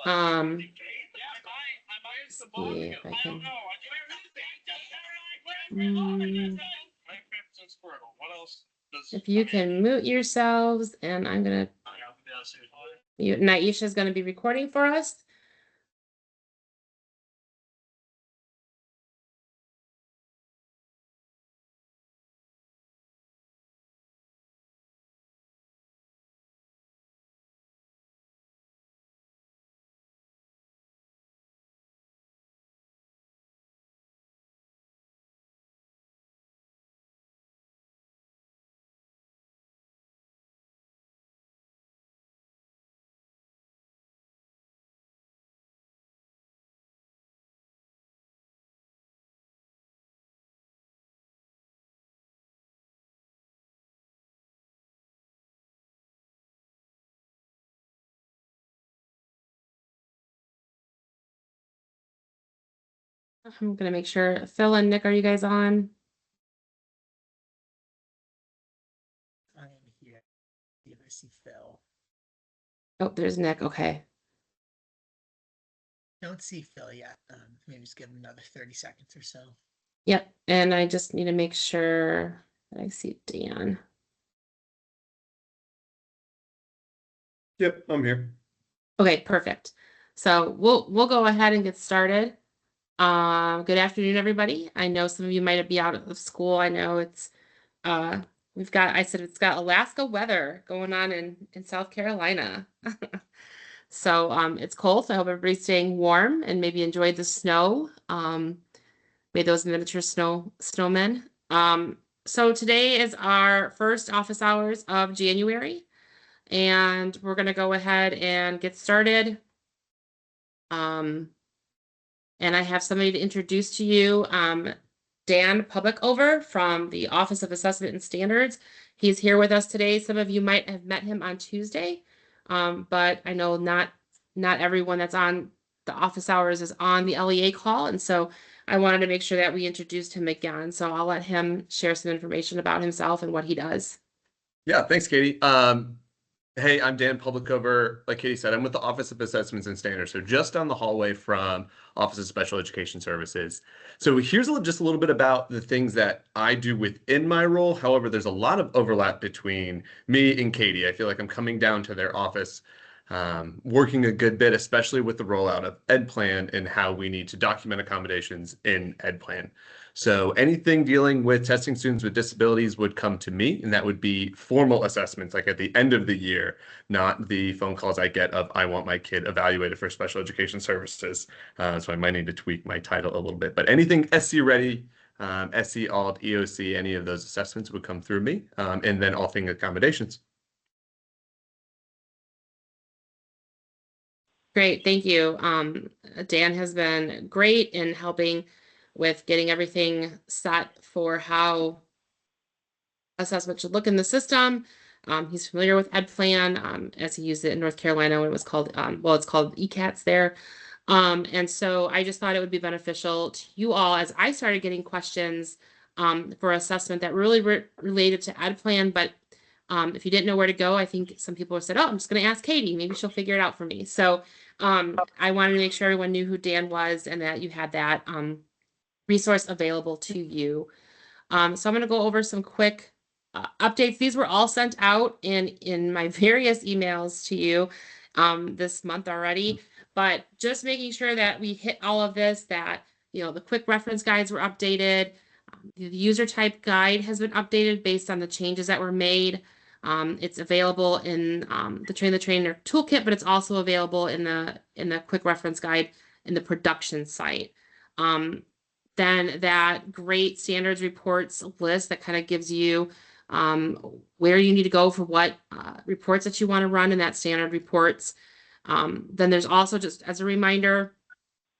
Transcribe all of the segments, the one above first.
See if I can. If you can mute yourselves, and I'm gonna mute. Naisha is going to be recording for us. I'm going to make sure. Phil and Nick, are you guys on? I am here. I see Phil. Oh, there's Nick. Okay. Don't see Phil yet. Maybe just give him another 30 seconds or so. Yep. And I just need to make sure that I see Dan. Yep, I'm here. Okay, perfect. So we'll go ahead and get started. Good afternoon, everybody. I know some of you might be out of school. I know it's it's got Alaska weather going on in South Carolina. So it's cold. So I hope everybody's staying warm and maybe enjoyed the snow. Made those miniature snowmen. So today is our first office hours of January, and we're gonna go ahead and get started. And I have somebody to introduce to you, Dan Publicover from the Office of Assessment and Standards. He's here with us today. Some of you might have met him on Tuesday, but I know not everyone that's on the office hours is on the LEA call, and so I wanted to make sure that we introduced him again. So I'll let him share some information about himself and what he does. Yeah, thanks, Katie. Hey, I'm Dan Publicover. Like Katie said, I'm with the Office of Assessments and Standards, so just down the hallway from Office of Special Education Services. So here's just a little bit about the things that I do within my role. However, there's a lot of overlap between me and Katie. I feel like I'm coming down to their office, working a good bit, especially with the rollout of EdPlan and how we need to document accommodations in EdPlan. So anything dealing with testing students with disabilities would come to me, and that would be formal assessments, like at the end of the year, not the phone calls I get of, I want my kid evaluated for special education services. So I might need to tweak my title a little bit, but anything SC ready, SC alt, EOC, any of those assessments would come through me, and then all things accommodations. Great, thank you. Dan has been great in helping with getting everything set for how assessment should look in the system. He's familiar with EdPlan as he used it in North Carolina when it was called, it's called ECATS there. And so I just thought it would be beneficial to you all as I started getting questions for assessment that really related to EdPlan, but if you didn't know where to go, I think some people have said, oh, I'm just going to ask Katie. Maybe she'll figure it out for me. So I wanted to make sure everyone knew who Dan was and that you had that resource available to you. So I'm going to go over some quick updates. These were all sent out in my various emails to you this month already, but just making sure that we hit all of this, that, the quick reference guides were updated. The user type guide has been updated based on the changes that were made. It's available in the Train the Trainer toolkit, but it's also available in the quick reference guide in the production site. Then that great standards reports list that kind of gives you where you need to go for what reports that you want to run in that standard reports. Then there's also, just as a reminder,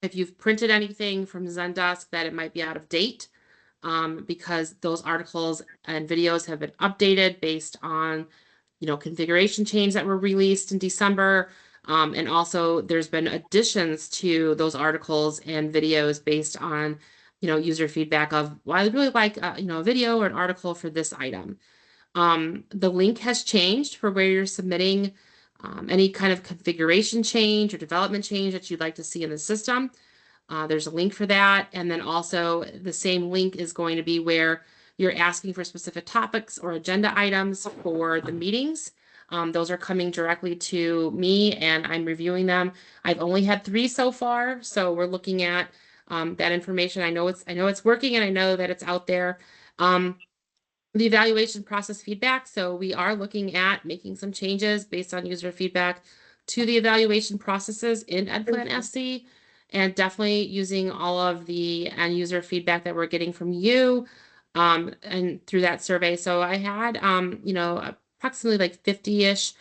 if you've printed anything from Zendesk that it might be out of date, because those articles and videos have been updated based on, configuration change that were released in December. And also there's been additions to those articles and videos based on, user feedback of, well, I really like, a video or an article for this item. The link has changed for where you're submitting any kind of configuration change or development change that you'd like to see in the system. There's a link for that. And then also the same link is going to be where you're asking for specific topics or agenda items for the meetings. Those are coming directly to me and I'm reviewing them. I've only had 3 so far, so we're looking at that information. I know it's working and I know that it's out there. The evaluation process feedback. So we are looking at making some changes based on user feedback to the evaluation processes in EdPlan SC, and definitely using all of the end user feedback that we're getting from you and through that survey. So I had, approximately like 50-ish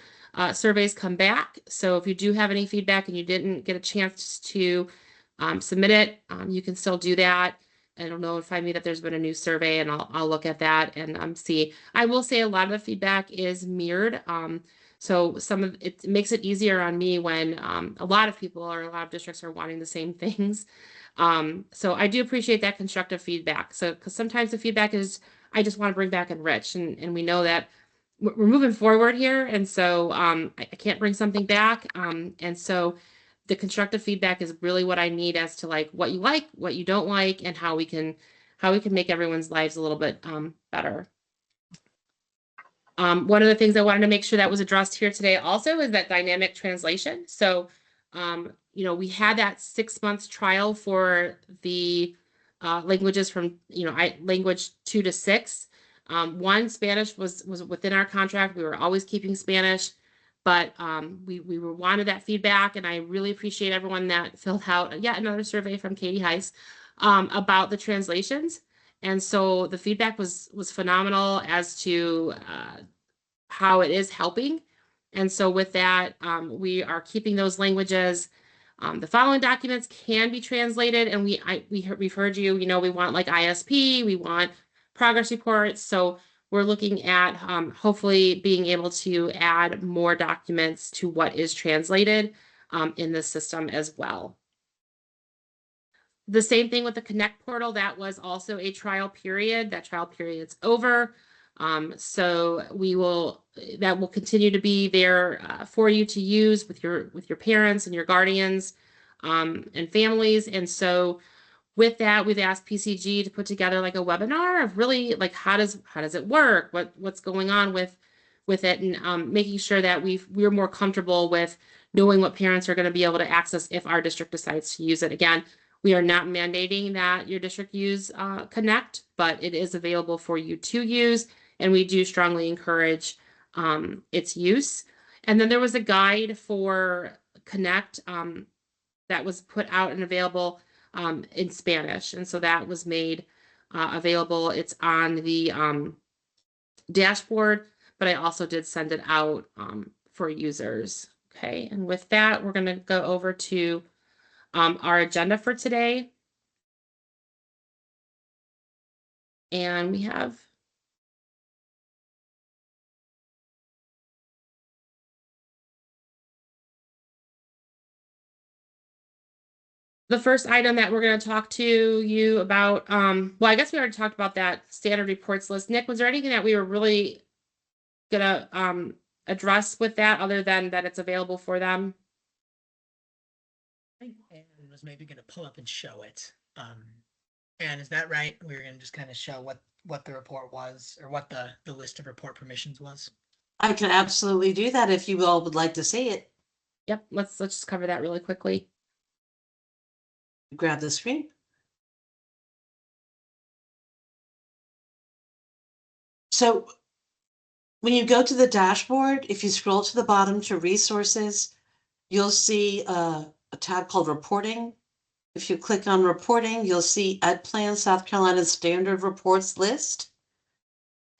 surveys come back. So if you do have any feedback and you didn't get a chance to submit it, you can still do that. It'll notify me that there's been a new survey and I'll look at that and see. I will say a lot of the feedback is mirrored. So some of it makes it easier on me when a lot of people or a lot of districts are wanting the same things. So I do appreciate that constructive feedback. So because sometimes the feedback is, I just want to bring back Enrich, and we know that we're moving forward here. And so I can't bring something back. And so the constructive feedback is really what I need as to like what you don't like, and how we can make everyone's lives a little bit better. One of the things I wanted to make sure that was addressed here today also is that dynamic translation. So, we had that 6-month trial for the languages from, language 2 to 6. 1, Spanish was within our contract. We were always keeping Spanish. But we wanted that feedback, and I really appreciate everyone that filled out yet another survey from Katie Heiss about the translations. And so the feedback was phenomenal as to how it is helping. And so with that, we are keeping those languages. The following documents can be translated, and we've heard you. We want like ISP, we want progress reports. So we're looking at hopefully being able to add more documents to what is translated in the system as well. The same thing with the Connect portal. That was also a trial period. That trial period's over. So that will continue to be there for you to use with your parents and your guardians and families. And so with that, we've asked PCG to put together like a webinar of really like how does it work, what's going on with it, and making sure that we're more comfortable with knowing what parents are going to be able to access if our district decides to use it. Again, we are not mandating that your district use Connect, but it is available for you to use, and we do strongly encourage its use. And then there was a guide for Connect that was put out and available in Spanish. And so that was made available. It's on the dashboard, but I also did send it out for users. Okay, and with that, we're going to go over to our agenda for today. And we have the first item that we're going to talk to you about. Well, I guess we already talked about that standard reports list. Nick, was there anything that we were really going to address with that other than that it's available for them? I think Anne was maybe going to pull up and show it. Anne, is that right? We were going to just kind of show what the report was, or what the list of report permissions was. I can absolutely do that if you all would like to see it. Yep, let's just cover that really quickly. Grab the screen. So when you go to the dashboard, if you scroll to the bottom to resources, you'll see a tab called reporting. If you click on reporting, you'll see EdPlan South Carolina standard reports list.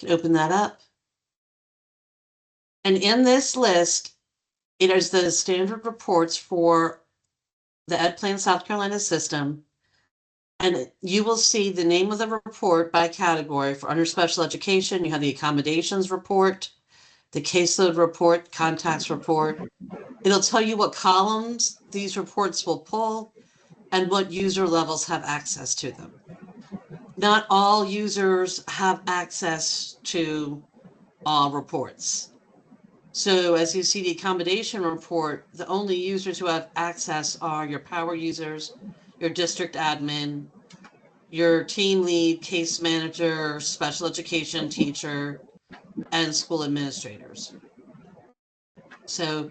You can open that up. And in this list, it is the standard reports for the EdPlan South Carolina system. And you will see the name of the report by category. For under special education, you have the accommodations report, the caseload report, contacts report. It'll tell you what columns these reports will pull and what user levels have access to them. Not all users have access to all reports. So as you see the accommodation report, the only users who have access are your power users, your district admin, your team lead, case manager, special education teacher, and school administrators. So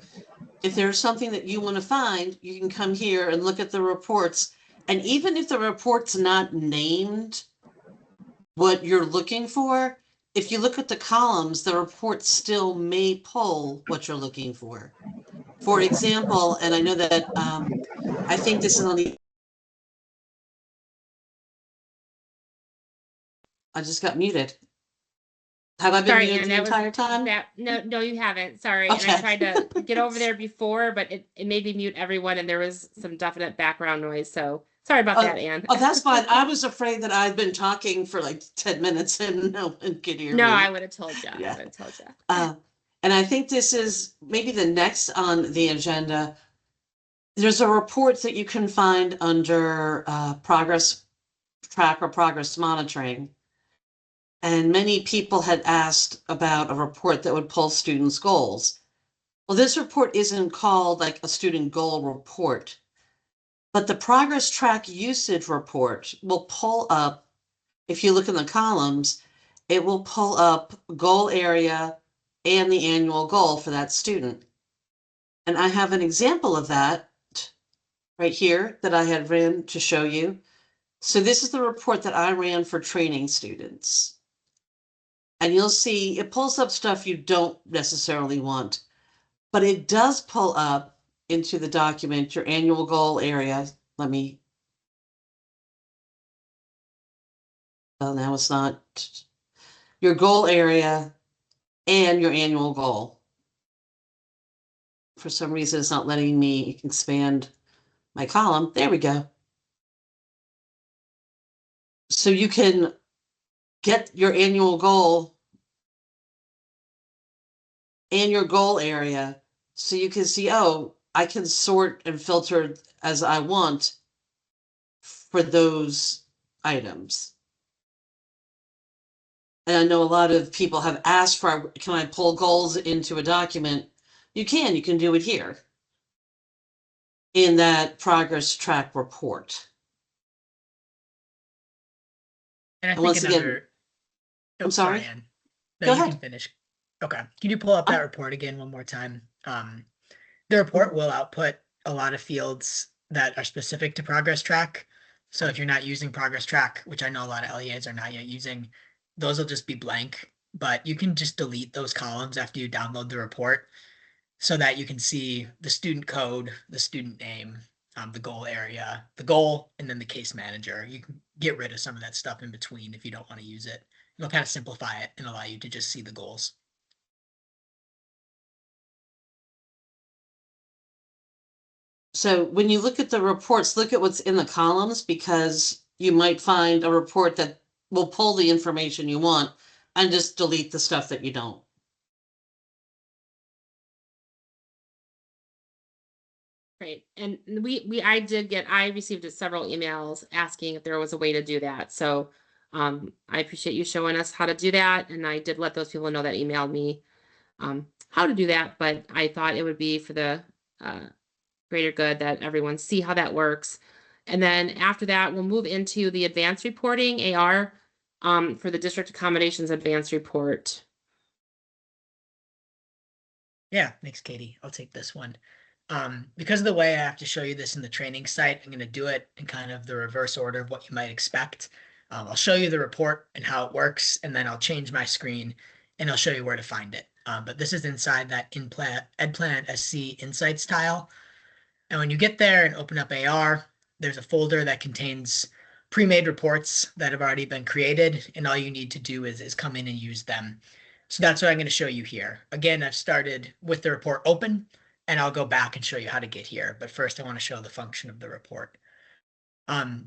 if there's something that you want to find, you can come here and look at the reports. And even if the report's not named what you're looking for, if you look at the columns, the report still may pull what you're looking for. For example, and I know that I think this is on the. I just got muted. Have I been Sorry, muted Ann, the that was entire time? no, you haven't. Sorry. And I Okay. tried to get over there before, but it made me mute everyone and there was some definite background noise. So sorry about that, Ann. Oh, that's fine. I was afraid that I'd been talking for like 10 minutes and no one could hear No, me. I would have told you. Yeah. I would have told you. And I think this is maybe the next on the agenda. There's a report that you can find under progress track or progress monitoring. And many people had asked about a report that would pull students' goals. Well, this report isn't called like a student goal report, but the progress track usage report will pull up, if you look in the columns, it will pull up goal area and the annual goal for that student. And I have an example of that right here that I had ran to show you. So this is the report that I ran for training students. And you'll see it pulls up stuff you don't necessarily want, but it does pull up into the document your annual goal area. Well, now it's not your goal area and your annual goal. For some reason, it's not letting me expand my column. There we go. So you can get your annual goal and your goal area so you can see, oh, I can sort and filter as I want for those items. And I know a lot of people have asked for, can I pull goals into a document? You can do it here in that progress track report. And I And think once again, another. Oh, I'm sorry? Ann. No, Go you ahead. can finish. Okay. Can you pull up that report again one more time? The report will output a lot of fields that are specific to progress track. So if you're not using progress track, which I know a lot of LEAs are not yet using, those will just be blank, but you can just delete those columns after you download the report so that you can see the student code, the student name, the goal area, the goal, and then the case manager. You can get rid of some of that stuff in between if you don't want to use it. It'll kind of simplify it and allow you to just see the goals. So when you look at the reports, look at what's in the columns, because you might find a report that will pull the information you want and just delete the stuff that you don't. Great. And I received several emails asking if there was a way to do that. So I appreciate you showing us how to do that. And I did let those people know that emailed me how to do that, but I thought it would be for the greater good that everyone see how that works. And then after that, we'll move into the advanced reporting, AR, for the district accommodations advanced report. Yeah, thanks, Katie. I'll take this one. Because of the way I have to show you this in the training site, I'm going to do it in kind of the reverse order of what you might expect. I'll show you the report and how it works, and then I'll change my screen and I'll show you where to find it. But this is inside that EdPlan SC Insights tile. And when you get there and open up AR, there's a folder that contains pre-made reports that have already been created, and all you need to do is come in and use them. So that's what I'm going to show you here. Again, I've started with the report open, and I'll go back and show you how to get here. But first, I want to show the function of the report.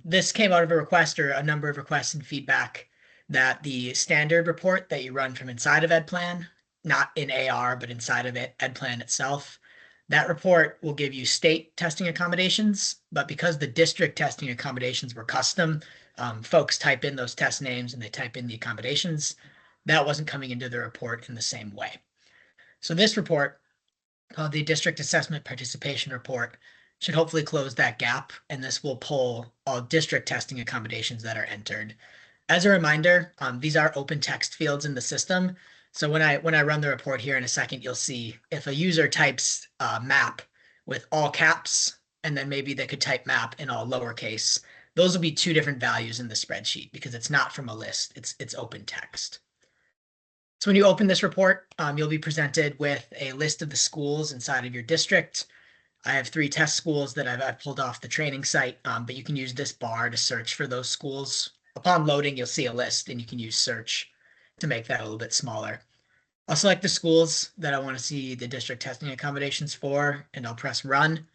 This came out of a request or a number of requests and feedback that the standard report that you run from inside of EdPlan, not in AR, but inside of it, EdPlan itself, that report will give you state testing accommodations, but because the district testing accommodations were custom, folks type in those test names and they type in the accommodations. That wasn't coming into the report in the same way. So this report, called the District Assessment Participation Report, should hopefully close that gap, and this will pull all district testing accommodations that are entered. As a reminder, these are open text fields in the system. So when I run the report here in a second, you'll see if a user types map with all caps, and then maybe they could type map in all lowercase, those will be two different values in the spreadsheet because it's not from a list, it's open text. So when you open this report, you'll be presented with a list of the schools inside of your district. I have 3 test schools that I've pulled off the training site, but you can use this bar to search for those schools. Upon loading, you'll see a list and you can use search to make that a little bit smaller. I'll select the schools that I want to see the district testing accommodations for, and I'll press run.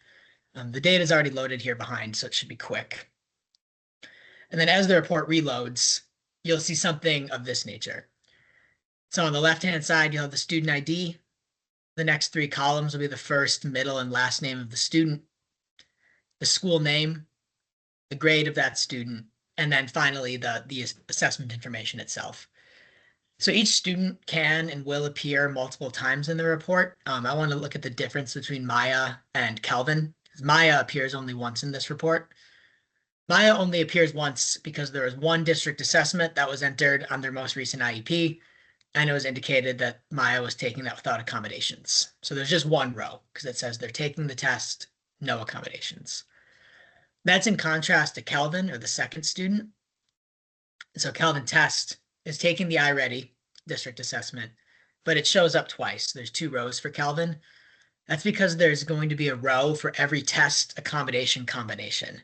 The data is already loaded here behind, so it should be quick. And then as the report reloads, you'll see something of this nature. So on the left-hand side, you'll have the student ID. The next 3 columns will be the first, middle, and last name of the student, the school name, the grade of that student, and then finally the assessment information itself. So each student can and will appear multiple times in the report. I want to look at the difference between Maya and Calvin. Maya appears only once in this report. Maya only appears once because there was one district assessment that was entered on their most recent IEP, and it was indicated that Maya was taking that without accommodations. So there's just one row because it says they're taking the test, no accommodations. That's in contrast to Calvin, or the second student. So Calvin Test is taking the iReady district assessment, but it shows up twice. There's 2 rows for Calvin. That's because there's going to be a row for every test accommodation combination.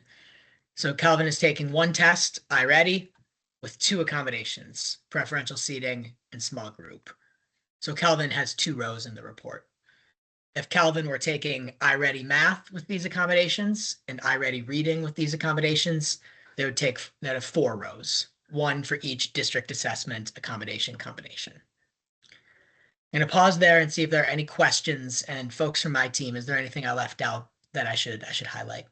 So Calvin is taking 1 test, iReady, with 2 accommodations, preferential seating and small group. So Calvin has 2 rows in the report. If Calvin were taking iReady Math with these accommodations and iReady Reading with these accommodations, they would have 4 rows, 1 for each district assessment accommodation combination. I'm going to pause there and see if there are any questions, and folks from my team, is there anything I left out that I should highlight?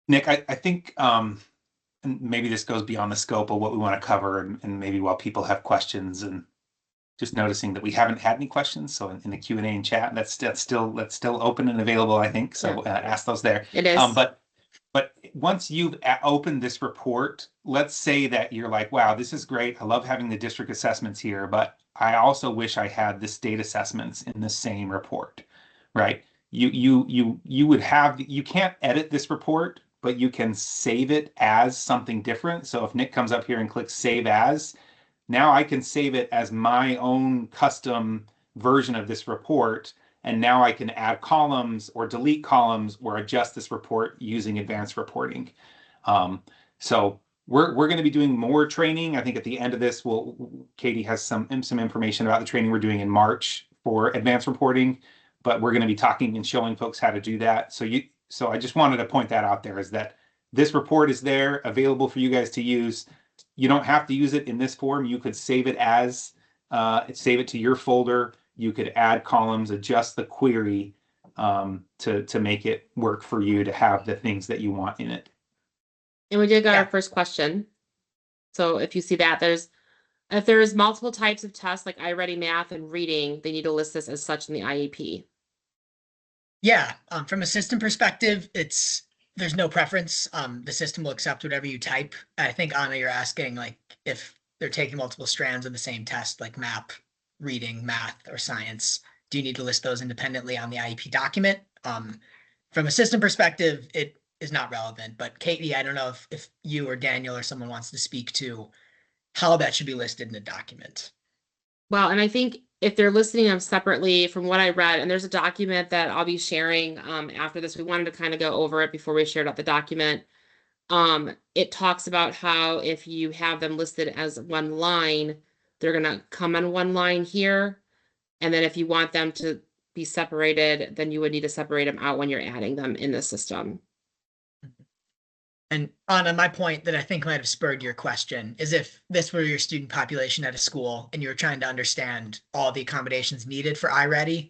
Nick, I think and maybe this goes beyond the scope of what we want to cover, and maybe while people have questions, and just noticing that we haven't had any questions. So in the Q&A and chat, that's still open and available, I think. So ask those there. It is. But once you've opened this report, let's say that you're like, wow, this is great. I love having the district assessments here, but I also wish I had the state assessments in the same report, right? You would have, you can't edit this report, but you can save it as something different. So if Nick comes up here and clicks save as, now I can save it as my own custom version of this report. And now I can add columns or delete columns or adjust this report using advanced reporting. So we're going to be doing more training. I think at the end of this, Katie has some information about the training we're doing in March for advanced reporting, but we're going to be talking and showing folks how to do that. So I just wanted to point that out there, is that this report is there available for you guys to use. You don't have to use it in this form. You could save it save it to your folder. You could add columns, adjust the query to make it work for you to have the things that you want in it. And we did get our first question. So if you see that, if there's multiple types of tests like iReady Math and Reading, they need to list this as such in the IEP. Yeah, from a system perspective, there's no preference. The system will accept whatever you type. I think, Anna, you're asking like if they're taking multiple strands of the same test, like map, reading, math, or science, do you need to list those independently on the IEP document? From a system perspective, it is not relevant, but Katie, I don't know if you or Daniel or someone wants to speak to how that should be listed in the document. Well, and I think if they're listing them separately from what I read, and there's a document that I'll be sharing after this, we wanted to kind of go over it before we shared out the document. It talks about how if you have them listed as one line, they're going to come on one line here. And then if you want them to be separated, then you would need to separate them out when you're adding them in the system. And Anna, my point that I think might have spurred your question is if this were your student population at a school and you were trying to understand all the accommodations needed for iReady,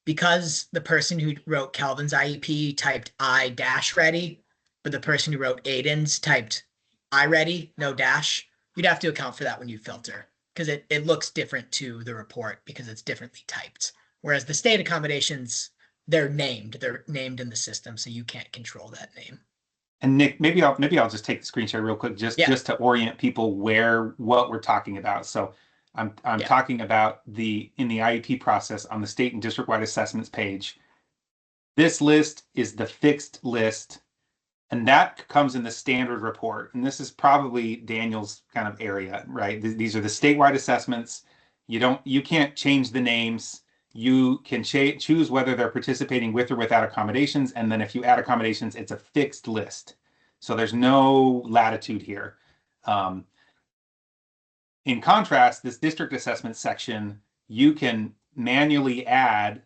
because the person who wrote Calvin's IEP typed I-ready, but the person who wrote Aiden's typed iReady, no dash, you'd have to account for that when you filter. because it looks different to the report because it's differently typed. Whereas the state accommodations, they're named in the system, so you can't control that name. And Nick, maybe I'll just take the screen share real quick, just to orient people what we're talking about. So I'm talking about in the IEP process on the state and district-wide assessments page. This list is the fixed list, and that comes in the standard report. And this is probably Daniel's kind of area, right? These are the statewide assessments. You can't change the names. You can choose whether they're participating with or without accommodations. And then if you add accommodations, it's a fixed list. So there's no latitude here. In contrast, this district assessment section, you can manually add,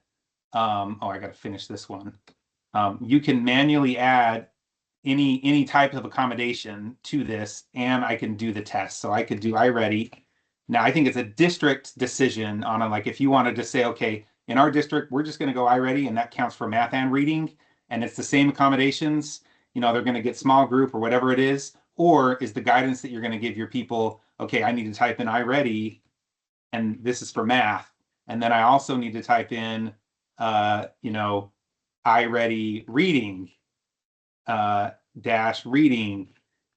I got to finish this one. You can manually add any type of accommodation to this, and I can do the test. So I could do iReady. Now, I think it's a district decision on like if you wanted to say, okay, in our district, we're just going to go iReady, and that counts for math and reading, and it's the same accommodations. They're going to get small group or whatever it is, or is the guidance that you're going to give your people, okay, I need to type in iReady, and this is for math, and then I also need to type in, iReady reading, dash reading,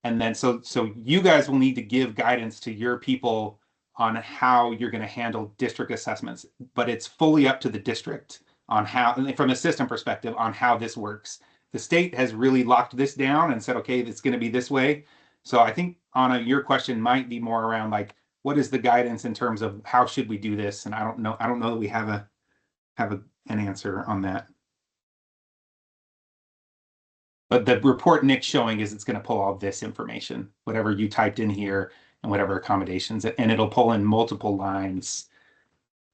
and then so you guys will need to give guidance to your people on how you're going to handle district assessments, but it's fully up to the district on how, from a system perspective, on how this works. The state has really locked this down and said, okay, it's going to be this way. So I think, Anna, your question might be more around like, what is the guidance in terms of how should we do this? And I don't know that we have an answer on that. But the report Nick's showing is it's going to pull all this information, whatever you typed in here and whatever accommodations, and it'll pull in multiple lines.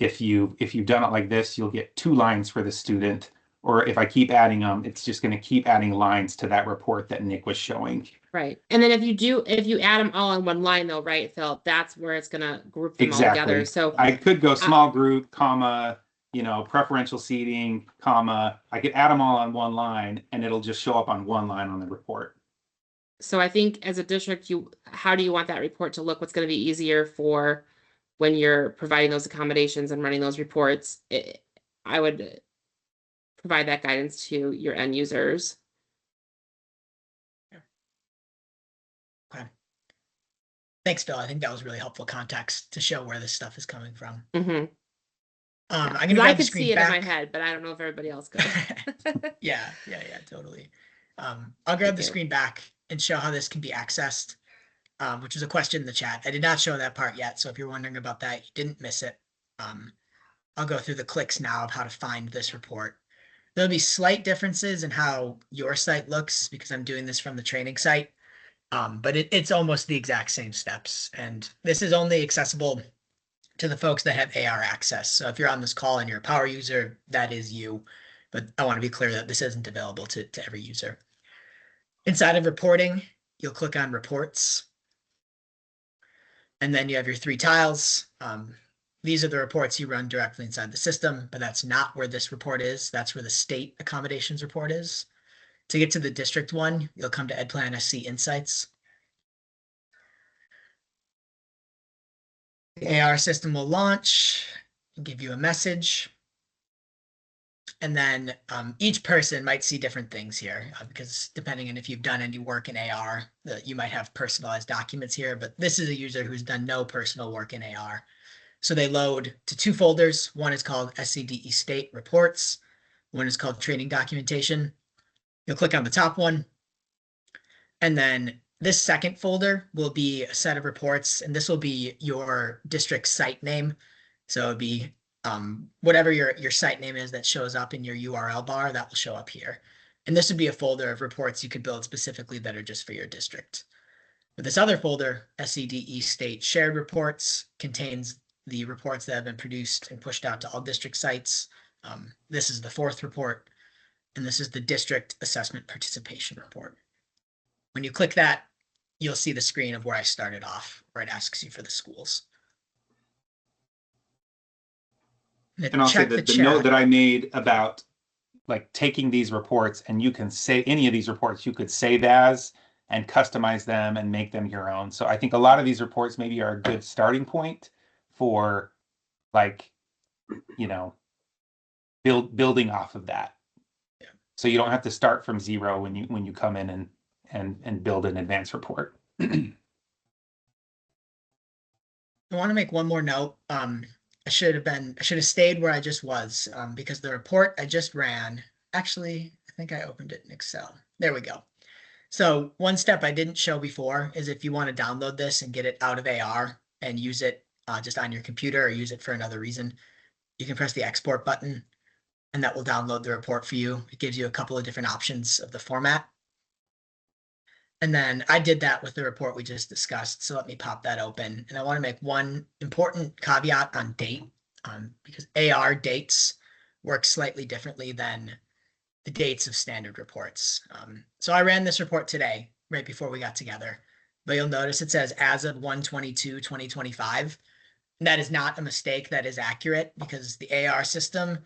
If you've done it like this, you'll get 2 lines for the student. Or if I keep adding them, it's just going to keep adding lines to that report that Nick was showing. Right. And then if you add them all on one line though, right, Phil, that's where it's going to group them all together. So I could go small group, comma, preferential seating, comma, I could add them all on one line and it'll just show up on one line on the report. So I think as a district, how do you want that report to look? What's going to be easier for when you're providing those accommodations and running those reports? I would provide that guidance to your end users. Okay. Thanks, Phil. I think that was really helpful context to show where this stuff is coming from. Mm-hmm. I'm gonna grab I the could screen see it back. in my head, but I don't know if everybody else could. Yeah, totally. I'll grab the screen back and show how this can be accessed, which is a question in the chat. I did not show that part yet, so if you're wondering about that, you didn't miss it. I'll go through the clicks now of how to find this report. There'll be slight differences in how your site looks because I'm doing this from the training site, but it's almost the exact same steps. And this is only accessible to the folks that have AR access. So if you're on this call and you're a power user, that is you. But I want to be clear that this isn't available to every user. Inside of reporting, you'll click on reports. And then you have your 3 tiles. These are the reports you run directly inside the system, but that's not where this report is. That's where the state accommodations report is. To get to the district one, you'll come to EdPlan SC Insights. The AR system will launch and give you a message. And then each person might see different things here because depending on if you've done any work in AR, you might have personalized documents here, but this is a user who's done no personal work in AR. So they load to 2 folders. One is called SCDE State Reports. One is called Training Documentation. You'll click on the top one. And then this second folder will be a set of reports, and this will be your district site name. So it'll be whatever your site name is that shows up in your URL bar, that will show up here. And this would be a folder of reports you could build specifically that are just for your district. But this other folder, SCDE State Shared Reports, contains the reports that have been produced and pushed out to all district sites. This is the 4th report, and this is the District Assessment Participation Report. When you click that, you'll see the screen of where I started off, where it asks you for the schools. And I'll say that the note that I made about like taking these reports, and you can say any of these reports you could save as and customize them and make them your own. So I think a lot of these reports maybe are a good starting point, for like, you know, building off of that. Yeah. So you don't have to start from zero when you come in and build an advanced report. I want to make one more note. I should have stayed where I just was, because the report I just ran, actually, I think I opened it in Excel. There we go. So one step I didn't show before is if you want to download this and get it out of AR and use it just on your computer or use it for another reason, you can press the export button and that will download the report for you. It gives you a couple of different options of the format. And then I did that with the report we just discussed. So let me pop that open. And I want to make one important caveat on date, because AR dates work slightly differently than the dates of standard reports. So I ran this report today, right before we got together, but you'll notice it says as of 1/22/2025. And that is not a mistake. That is accurate because the AR system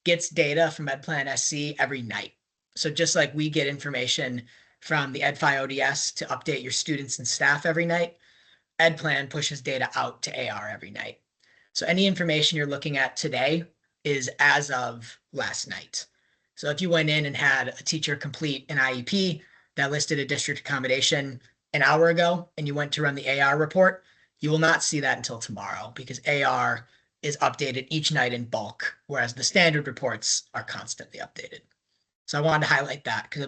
gets data from EdPlan SC every night. So just like we get information from the EdFi ODS to update your students and staff every night, EdPlan pushes data out to AR every night. So any information you're looking at today is as of last night. So if you went in and had a teacher complete an IEP that listed a district accommodation an hour ago and you went to run the AR report, you will not see that until tomorrow because AR is updated each night in bulk, whereas the standard reports are constantly updated. So I wanted to highlight that because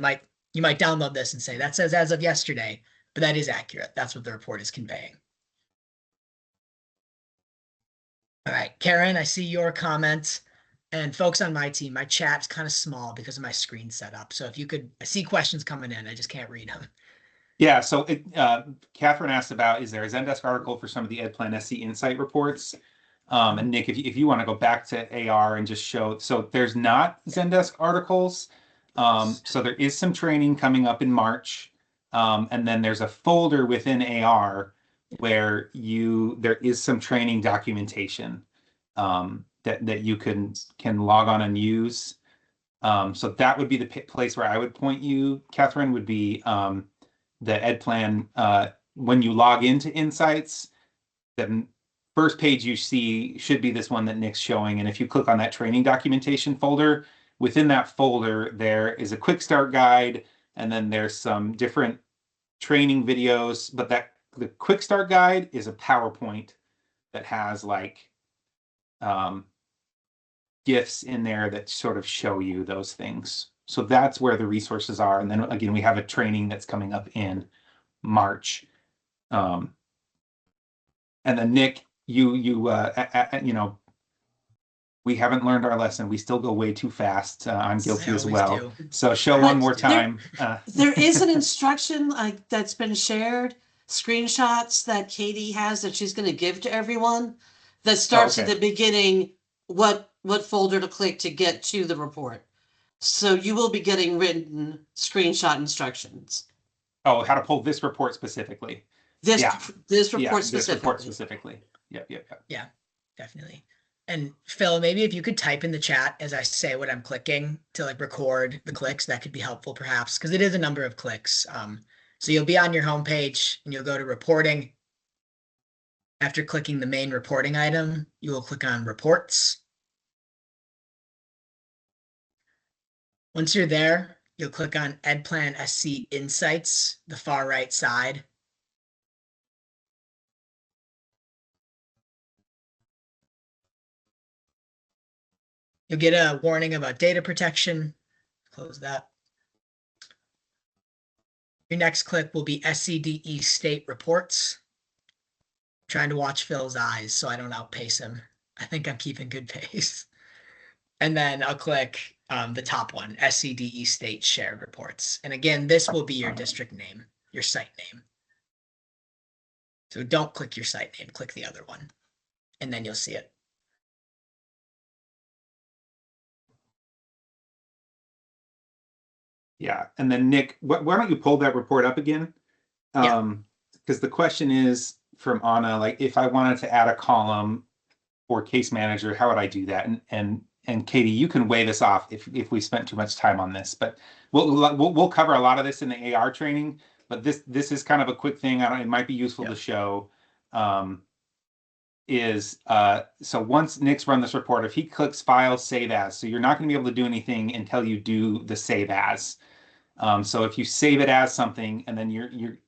you might download this and say that says as of yesterday, but that is accurate. That's what the report is conveying. All right, Karen, I see your comment. And folks on my team, my chat's kind of small because of my screen setup. So if you could, I see questions coming in, I just can't read them. Yeah, so Catherine asked about, is there a Zendesk article for some of the EdPlan SC Insight reports? And Nick, if you want to go back to AR and just show, so there's not Zendesk articles. So there is some training coming up in March. And then there's a folder within AR where there is some training documentation that you can log on and use. So that would be the place where I would point you, Catherine, would be the EdPlan. When you log into Insights, the first page you see should be this one that Nick's showing. And if you click on that training documentation folder, within that folder, there is a quick start guide, and then there's some different training videos, but the quick start guide is a PowerPoint that has like GIFs in there that sort of show you those things. So that's where the resources are. And then again, we have a training that's coming up in March. And then Nick, you know, we haven't learned our lesson. We still go way too fast. I'm guilty as well. Do. So show one more time. There is an instruction like that's been shared, screenshots that Katie has that she's going to give to everyone that starts at the beginning, what folder to click to get to the report. So you will be getting written screenshot instructions. Oh, how to pull this report specifically. This This report specifically. Yep. Yeah, definitely. And Phil, maybe if you could type in the chat as I say what I'm clicking to like record the clicks, that could be helpful perhaps, because it is a number of clicks. So you'll be on your homepage and you'll go to reporting. After clicking the main reporting item, you will click on reports. Once you're there, you'll click on EdPlan SC Insights, the far right side. You'll get a warning about data protection. Close that. Your next click will be SCDE State Reports. I'm trying to watch Phil's eyes so I don't outpace him. I think I'm keeping good pace. And then I'll click the top one, SCDE State Shared Reports. And again, this will be your district name, your site name. So don't click your site name, click the other one, and then you'll see it. Yeah, and then Nick, why don't you pull that report up again? Because the question is from Anna, like if I wanted to add a column for case manager, how would I do that? And Katie, you can weigh this off if we spent too much time on this, but we'll cover a lot of this in the AR training. But this is kind of a quick thing. It might be useful to show. is so once Nick's run this report, if he clicks File, Save As, so you're not going to be able to do anything until you do the Save As. So if you save it as something, and then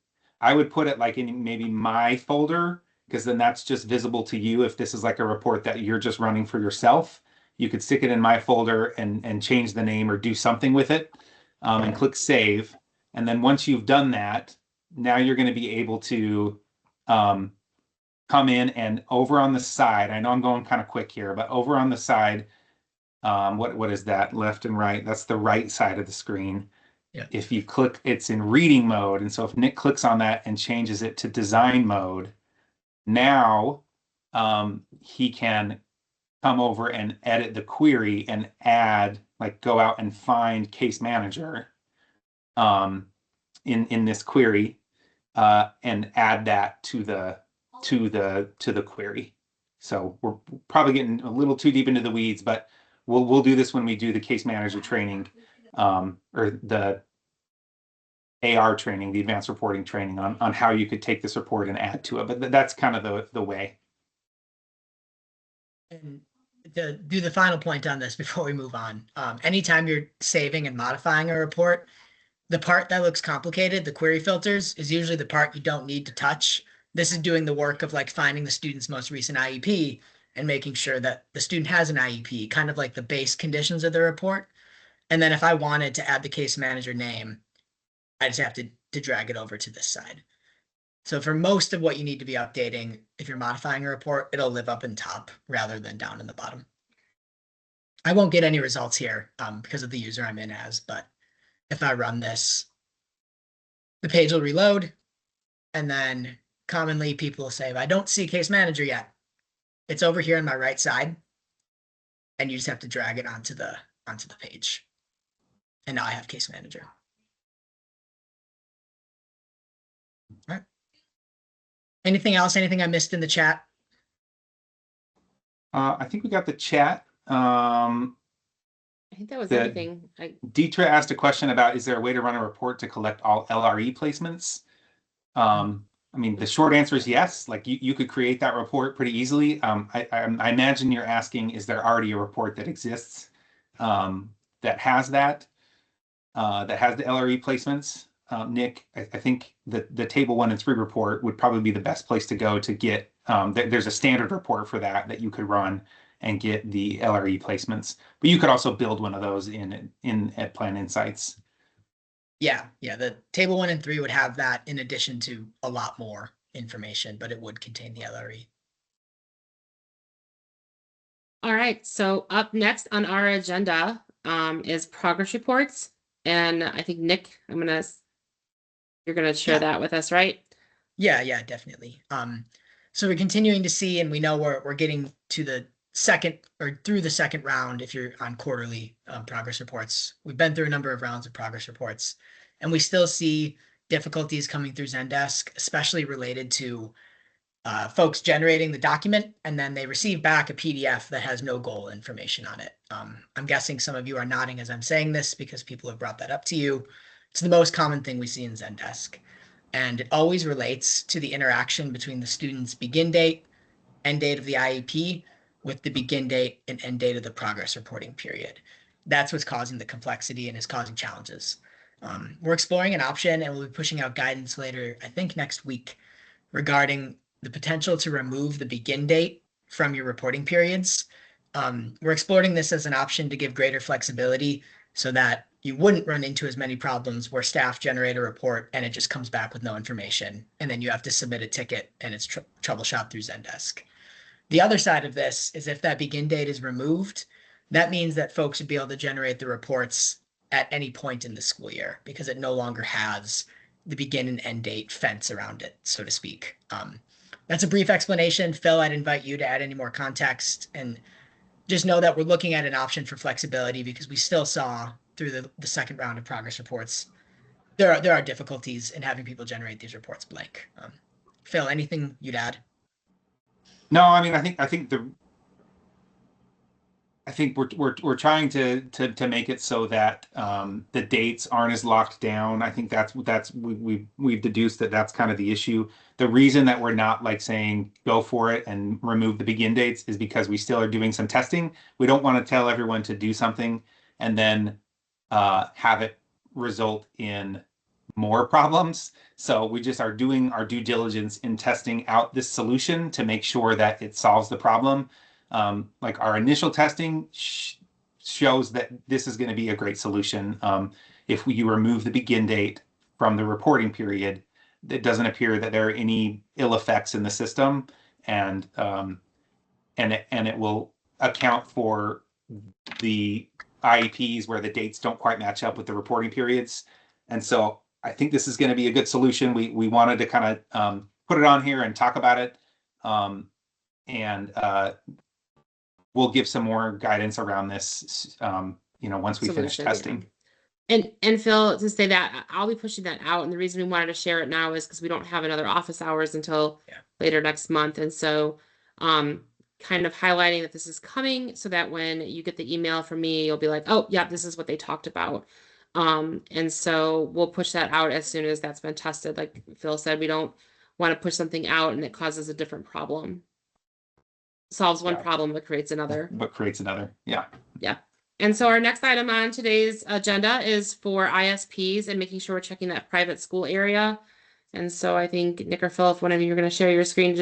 I would put it like in maybe my folder, because then that's just visible to you. If this is like a report that you're just running for yourself, you could stick it in my folder and change the name or do something with it, and click Save. And then once you've done that, now you're going to be able to come in and over on the side. I know I'm going kind of quick here, but over on the side, what is that? Left and right. That's the right side of the screen. Yeah. If you click, it's in reading mode. And so if Nick clicks on that and changes it to design mode, now he can come over and edit the query and add, like go out and find case manager in this query and add that to the query. So we're probably getting a little too deep into the weeds, but we'll do this when we do the case manager training or the AR training, the advanced reporting training on how you could take this report and add to it. But that's kind of the way. And to do the final point on this before we move on, anytime you're saving and modifying a report, the part that looks complicated, the query filters, is usually the part you don't need to touch. This is doing the work of like finding the student's most recent IEP and making sure that the student has an IEP, kind of like the base conditions of the report. And then if I wanted to add the case manager name, I just have to drag it over to this side. So for most of what you need to be updating, if you're modifying a report, it'll live up in top rather than down in the bottom. I won't get any results here because of the user I'm in as, but if I run this, the page will reload. And then commonly people will say, I don't see case manager yet. It's over here on my right side. And you just have to drag it onto the page. And now I have case manager. All right. Anything else? Anything I missed in the chat? I think we got the chat. I think that was The- everything. Deetra asked a question about, is there a way to run a report to collect all LRE placements? I mean, the short answer is yes. Like you could create that report pretty easily. I imagine you're asking, is there already a report that exists that has that has the LRE placements? Nick, I think the table 1 and 3 report would probably be the best place to go to get, there's a standard report for that you could run and get the LRE placements, but you could also build one of those in EdPlan Insights. Yeah. The table 1 and 3 would have that in addition to a lot more information, but it would contain the LRE. All right, so up next on our agenda is progress reports. And I think Nick, you're gonna share Yeah. that with us, right? Yeah, definitely. So we're continuing to see, and we know we're getting to the second or through the second round if you're on quarterly progress reports. We've been through a number of rounds of progress reports, and we still see difficulties coming through Zendesk, especially related to folks generating the document and then they receive back a PDF that has no goal information on it. I'm guessing some of you are nodding as I'm saying this because people have brought that up to you. It's the most common thing we see in Zendesk. And it always relates to the interaction between the student's begin date, end date of the IEP, with the begin date and end date of the progress reporting period. That's what's causing the complexity and is causing challenges. We're exploring an option and we'll be pushing out guidance later, I think next week, regarding the potential to remove the begin date from your reporting periods. We're exploring this as an option to give greater flexibility so that you wouldn't run into as many problems where staff generate a report and it just comes back with no information. And then you have to submit a ticket and it's troubleshot through Zendesk. The other side of this is if that begin date is removed, that means that folks would be able to generate the reports at any point in the school year because it no longer has the begin and end date fence around it, so to speak. That's a brief explanation. Phil, I'd invite you to add any more context and just know that we're looking at an option for flexibility because we still saw through the second round of progress reports, there are difficulties in having people generate these reports blank. Phil, anything you'd add? No, I mean, I think think we're trying to make it so that the dates aren't as locked down. I think we've deduced that that's kind of the issue. The reason that we're not like saying go for it and remove the begin dates is because we still are doing some testing. We don't want to tell everyone to do something and then have it result in more problems. So we just are doing our due diligence in testing out this solution to make sure that it solves the problem. Like our initial testing shows that this is going to be a great solution. If you remove the begin date from the reporting period, it doesn't appear that there are any ill effects in the system, and it will account for the IEPs where the dates don't quite match up with the reporting periods. And so I think this is going to be a good solution. We wanted to kind of put it on here and talk about it. We'll give some more guidance around this, once we finish Solution, testing. And Phil, to say that I'll be pushing that out, and the reason we wanted to share it now is because we don't have another office hours until later next month, and so kind of highlighting that this is coming so that when you get the email from me, you'll be like, oh yeah, this is what they talked about. And so we'll push that out as soon as that's been tested. Like Phil said, we don't want to push something out and it causes a different problem. Solves one problem but creates another. Yeah. And so our next item on today's agenda is for ISPs and making sure we're checking that private school area. And so I think Nick or Phil, if one of you are going to share your screen,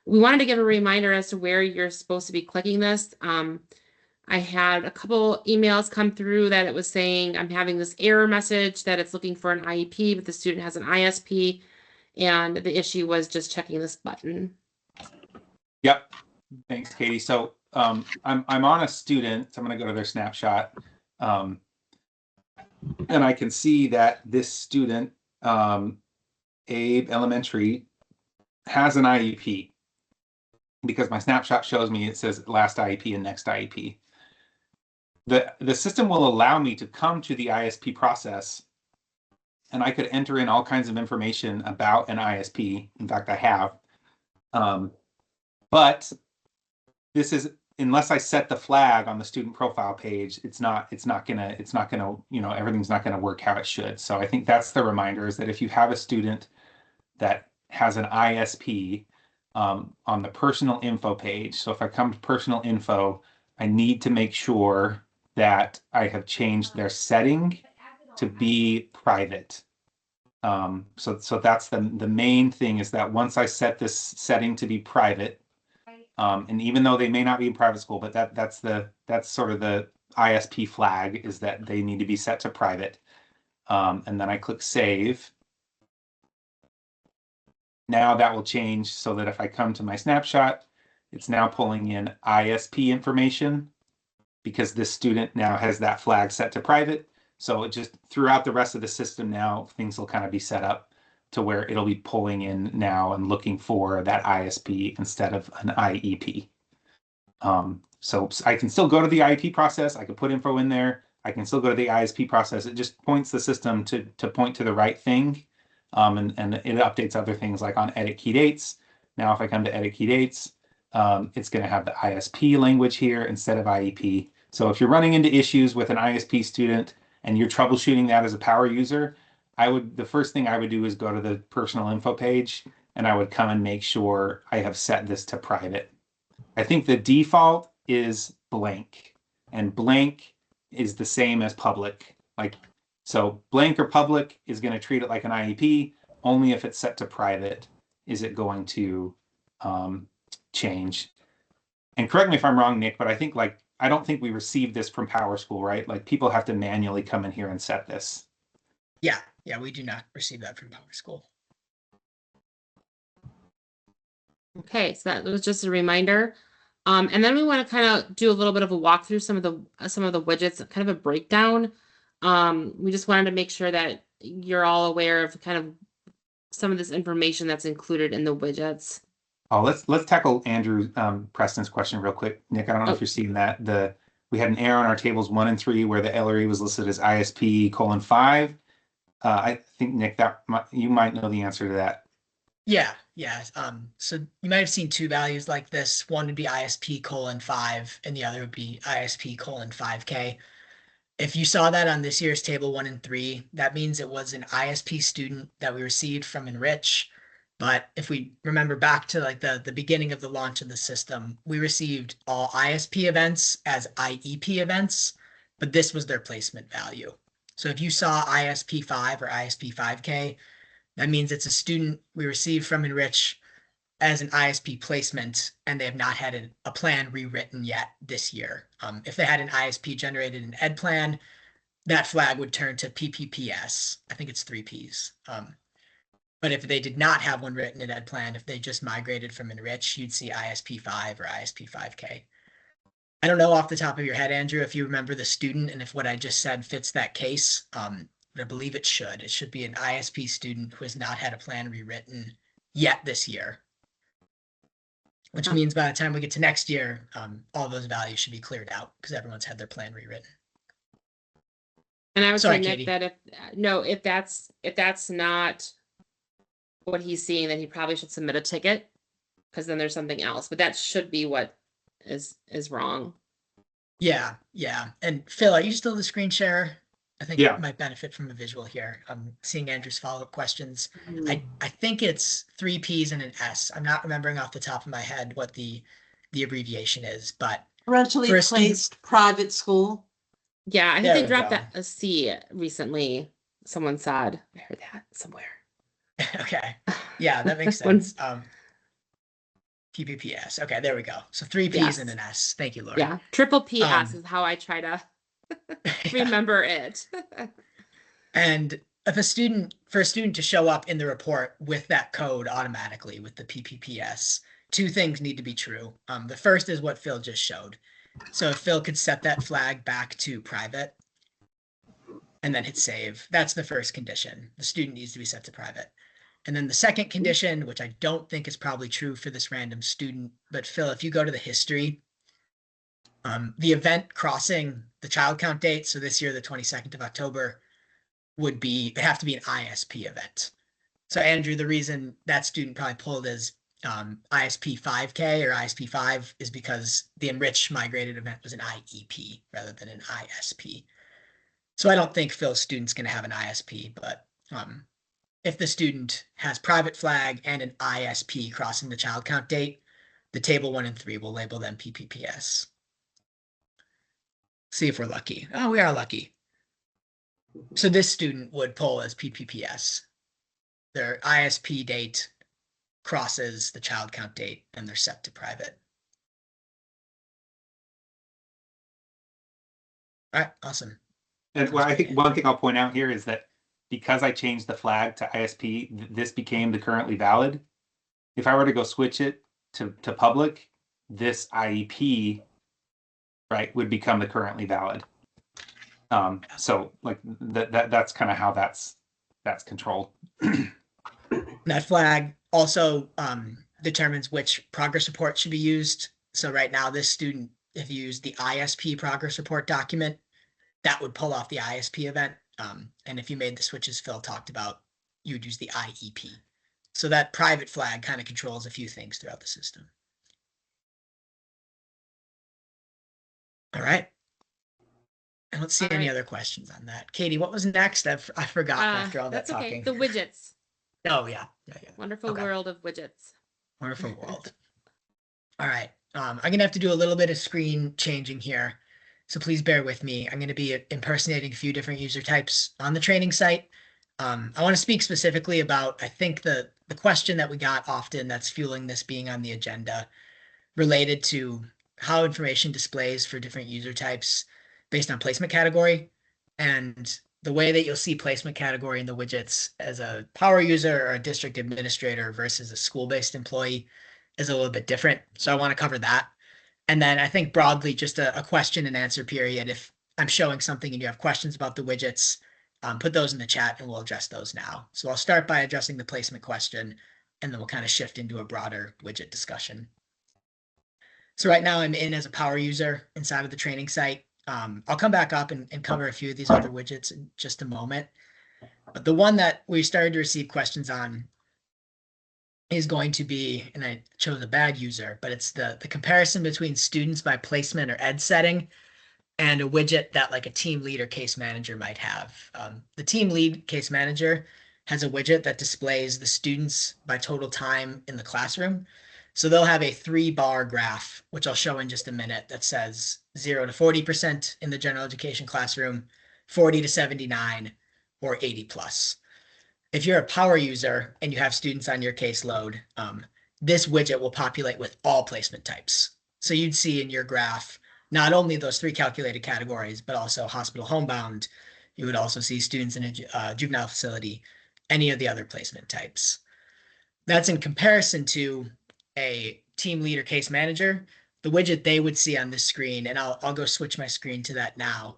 we wanted to give a reminder as to where you're supposed to be clicking this. I had a couple emails come through that it was saying I'm having this error message that it's looking for an IEP, but the student has an ISP, and the issue was just checking this button. Yep. Thanks, Katie. So I'm on a student. So I'm going to go to their snapshot, and I can see that this student, Abe Elementary, has an IEP because my snapshot shows me it says last IEP and next IEP. The system will allow me to come to the ISP process, and I could enter in all kinds of information about an ISP. In fact, I have. But this is, unless I set the flag on the student profile page, it's not gonna, everything's not gonna work how it should. So I think that's the reminder, is that if you have a student that has an ISP on the personal info page, so if I come to personal info, I need to make sure that I have changed their setting to be private. So that's the main thing, is that once I set this setting to be private, and even though they may not be in private school, but that's sort of the ISP flag, is that they need to be set to private. And then I click save. Now that will change so that if I come to my snapshot, it's now pulling in ISP information, because this student now has that flag set to private. So it just, throughout the rest of the system now, things will kind of be set up to where it'll be pulling in now and looking for that ISP instead of an IEP. So I can still go to the IEP process. I can put info in there. I can still go to the ISP process. It just points the system to point to the right thing. And it updates other things like on edit key dates. Now, if I come to edit key dates, it's going to have the ISP language here instead of IEP. So if you're running into issues with an ISP student and you're troubleshooting that as a power user, the first thing I would do is go to the personal info page, and I would come and make sure I have set this to private. I think the default is blank, and blank is the same as public. So blank or public is going to treat it like an IEP. Only if it's set to private is it going to change. And correct me if I'm wrong, Nick, but I think I don't think we received this from PowerSchool, right? Like people have to manually come in here and set this. Yeah, we do not receive that from PowerSchool. Okay, so that was just a reminder. And then we want to kind of do a little bit of a walkthrough some of the widgets, kind of a breakdown. We just wanted to make sure that you're all aware of kind of some of this information that's included in the widgets. Oh, let's tackle Andrew Preston's question real quick. Nick, I don't know if you're seeing that. We had an error on our tables 1 and 3 where the LRE was listed as ISP:5. I think, Nick, you might know the answer to that. Yeah, Yeah. So you might have seen two values like this. One would be ISP:5, and the other would be ISP:5K. If you saw that on this year's table 1 and 3, that means it was an ISP student that we received from Enrich. But if we remember back to like the beginning of the launch of the system, we received all ISP events as IEP events, but this was their placement value. So if you saw ISP:5 or ISP:5K, that means it's a student we received from Enrich as an ISP placement, and they have not had a plan rewritten yet this year. If they had an ISP generated in Ed Plan, that flag would turn to PPPS. I think it's 3Ps. But if they did not have one written in Ed Plan, if they just migrated from Enrich, you'd see ISP:5 or ISP:5K. I don't know off the top of your head, Andrew, if you remember the student and if what I just said fits that case. But I believe it should. It should be an ISP student who has not had a plan rewritten yet this year. Which means by the time we get to next year, all those values should be cleared out because everyone's had their plan rewritten. And I would Sorry, say, Nick, Katie. that if that's not what he's seeing, then he probably should submit a ticket, because then there's something else. But that should be what is wrong. Yeah. And Phil, are you still the screen share? I think Yeah. it might benefit from a visual here. I'm seeing Andrew's follow-up questions. Mhm. I think it's 3Ps and an S. I'm not remembering off the top of my head what the abbreviation is, but Parental for a student- placed private school. Yeah, I think There they we dropped go. that a C recently. Someone said. I heard that somewhere. okay. Yeah, that makes When- sense. PPPS. Okay, there we go. So 3Ps Yes. and an S. Thank you, Lori. Yeah, triple PS Um, is how I try to Yeah. remember it. And if for a student to show up in the report with that code automatically with the PPPS, two things need to be true. The first is what Phil just showed. So if Phil could set that flag back to private and then hit save, that's the first condition. The student needs to be set to private. And then the second condition, which I don't think is probably true for this random student, but Phil, if you go to the history, the event crossing the child count date, so this year, the 22nd of October, would have to be an ISP event. So Andrew, the reason that student probably pulled as ISP:5K or ISP:5 is because the Enrich migrated event was an IEP rather than an ISP. So I don't think Phil's student's going to have an ISP, but if the student has private flag and an ISP crossing the child count date, the table 1 and 3 will label them PPPS. See if we're lucky. Oh, we are lucky. So this student would pull as PPPS. Their ISP date crosses the child count date and they're set to private. All right, awesome. And well, I think one thing I'll point out here is that because I changed the flag to ISP, this became the currently valid. If I were to go switch it to public, this IEP, right, would become the currently valid. So like that's kind of how that's controlled. That flag also determines which progress report should be used. So right now, this student, if you use the ISP progress report document, that would pull off the ISP event. And if you made the switches Phil talked about, you would use the IEP. So that private flag kind of controls a few things throughout the system. All right. I don't see All any right. other questions on that. Katie, what was next? I forgot after all that That's okay. talking. The widgets. Oh, yeah. Wonderful Okay. world of widgets. Wonderful world. All right. I'm going to have to do a little bit of screen changing here. So please bear with me. I'm going to be impersonating a few different user types on the training site. I want to speak specifically about, I think the question that we got often that's fueling this being on the agenda related to how information displays for different user types based on placement category. And the way that you'll see placement category in the widgets as a power user or a district administrator versus a school-based employee is a little bit different. So I want to cover that. And then I think broadly, just a question and answer period. If I'm showing something and you have questions about the widgets, put those in the chat and we'll address those now. So I'll start by addressing the placement question, and then we'll kind of shift into a broader widget discussion. So right now I'm in as a power user inside of the training site. I'll come back up and cover a few of these other widgets in just a moment. But the one that we started to receive questions on is going to be, and I chose a bad user, but it's the comparison between students by placement or ed setting and a widget that like a team lead or case manager might have. The team lead case manager has a widget that displays the students by total time in the classroom. So they'll have a 3-bar graph, which I'll show in just a minute, that says 0 to 40% in the general education classroom, 40 to 79, or 80 plus. If you're a power user and you have students on your caseload, this widget will populate with all placement types. So you'd see in your graph not only those 3 calculated categories, but also hospital homebound. You would also see students in a juvenile facility, any of the other placement types. That's in comparison to a team leader case manager. The widget they would see on this screen, and I'll go switch my screen to that now,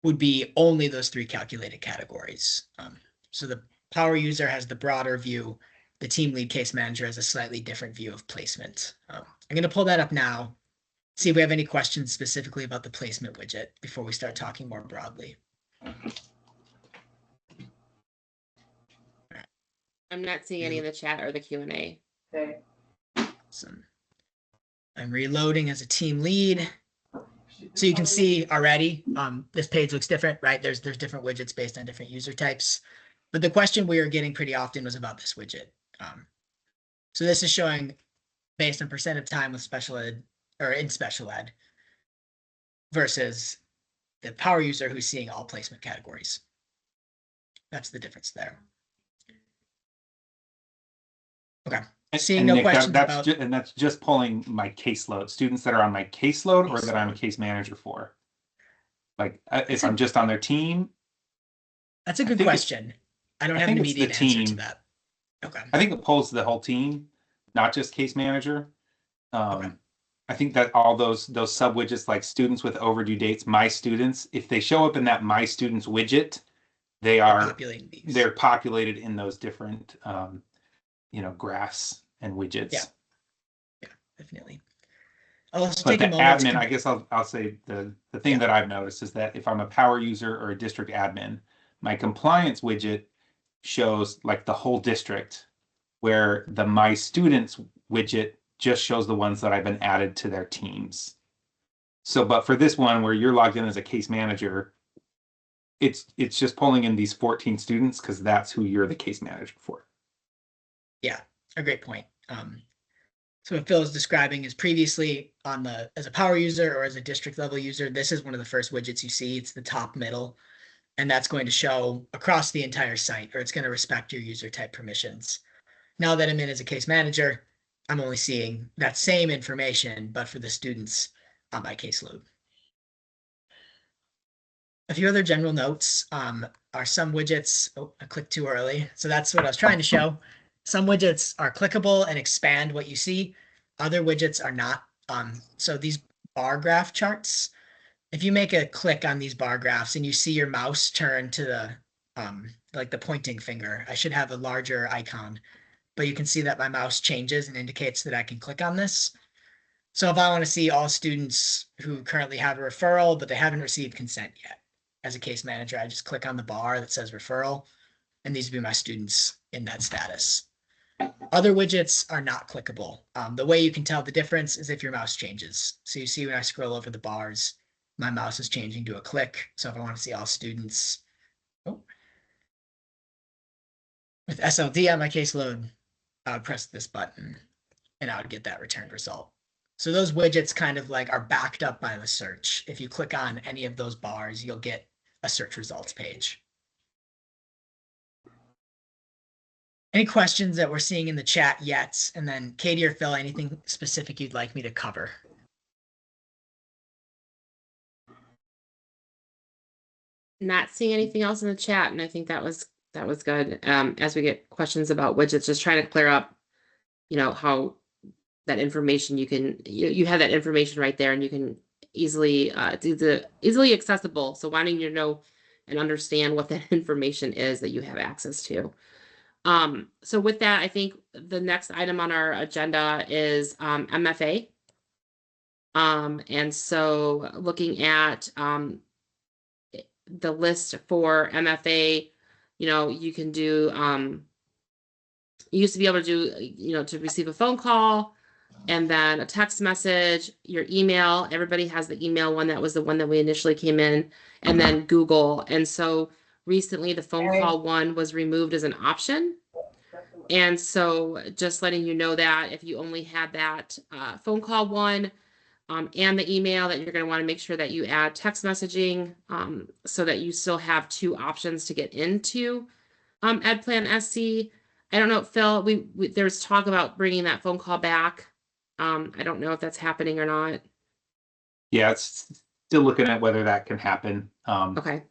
would be only those 3 calculated categories. So the power user has the broader view. The team lead case manager has a slightly different view of placement. I'm going to pull that up now, see if we have any questions specifically about the placement widget before we start talking more broadly. I'm not seeing any in the chat or the Q&A. Okay. Awesome. I'm reloading as a team lead. So you can see already, this page looks different, right? There's different widgets based on different user types. But the question we were getting pretty often was about this widget. So this is showing based on percent of time with special ed or in special ed versus the power user who's seeing all placement categories. That's the difference there. Okay. Seeing And no Nick, questions that's about- and that's just pulling my caseload, students that are on my caseload or that I'm a Caseload. case manager for. Like if That's a- I'm just on their team, That's a I good think it's- question. I don't I have an think it's the immediate answer to team. that. Okay. I think it pulls the whole team, not just case manager. Okay. I think that all those sub widgets like students with overdue dates, my students, if they show up in that my students widget, they are Populating these. they're populated in those different graphs and widgets. Yeah. Definitely. I'll also But take the a moment to admin, I guess I'll say the thing Yeah. that I've noticed is that if I'm a power user or a district admin, my compliance widget shows like the whole district, where the my students widget just shows the ones that I've been added to their teams. So, but for this one where you're logged in as a case manager, it's just pulling in these 14 students because that's who you're the case manager for. a great point. So what Phil is describing is previously as a power user or as a district level user, this is one of the first widgets you see. It's the top middle, and that's going to show across the entire site, or it's going to respect your user type permissions. Now that I'm in as a case manager, I'm only seeing that same information, but for the students on my caseload. A few other general notes are some widgets. Oh, I clicked too early. So that's what I was trying to show. Some widgets are clickable and expand what you see. Other widgets are not. So these bar graph charts, if you make a click on these bar graphs and you see your mouse turn to the like the pointing finger, I should have a larger icon, but you can see that my mouse changes and indicates that I can click on this. So if I want to see all students who currently have a referral, but they haven't received consent yet, as a case manager, I just click on the bar that says referral, and these would be my students in that status. Other widgets are not clickable. The way you can tell the difference is if your mouse changes. So you see when I scroll over the bars, my mouse is changing to a click. So if I want to see all students, with SLD on my caseload, I would press this button and I would get that returned result. So those widgets kind of like are backed up by the search. If you click on any of those bars, you'll get a search results page. Any questions that we're seeing in the chat yet? And then Katie or Phil, anything specific you'd like me to cover? Not seeing anything else in the chat, and I think that was good. As we get questions about widgets, just trying to clear up, how that information you have that information right there, and you can easily easily accessible. So wanting you to know and understand what that information is that you have access to. So with that, I think the next item on our agenda is MFA. And so looking at the list for MFA, you can do you used to be able to do, you know, to receive a phone call and then a text message, your email. Everybody has the email one. That was the one that we initially came in, and then Google. And so recently the phone call one was removed as an option. And so just letting you know that if you only had that phone call one and the email, that you're going to want to make sure that you add text messaging so that you still have two options to get into EdPlan SC. I don't know, Phil, there's talk about bringing that phone call back. I don't know if that's happening or not. Yeah, it's still looking at whether that can happen. Okay.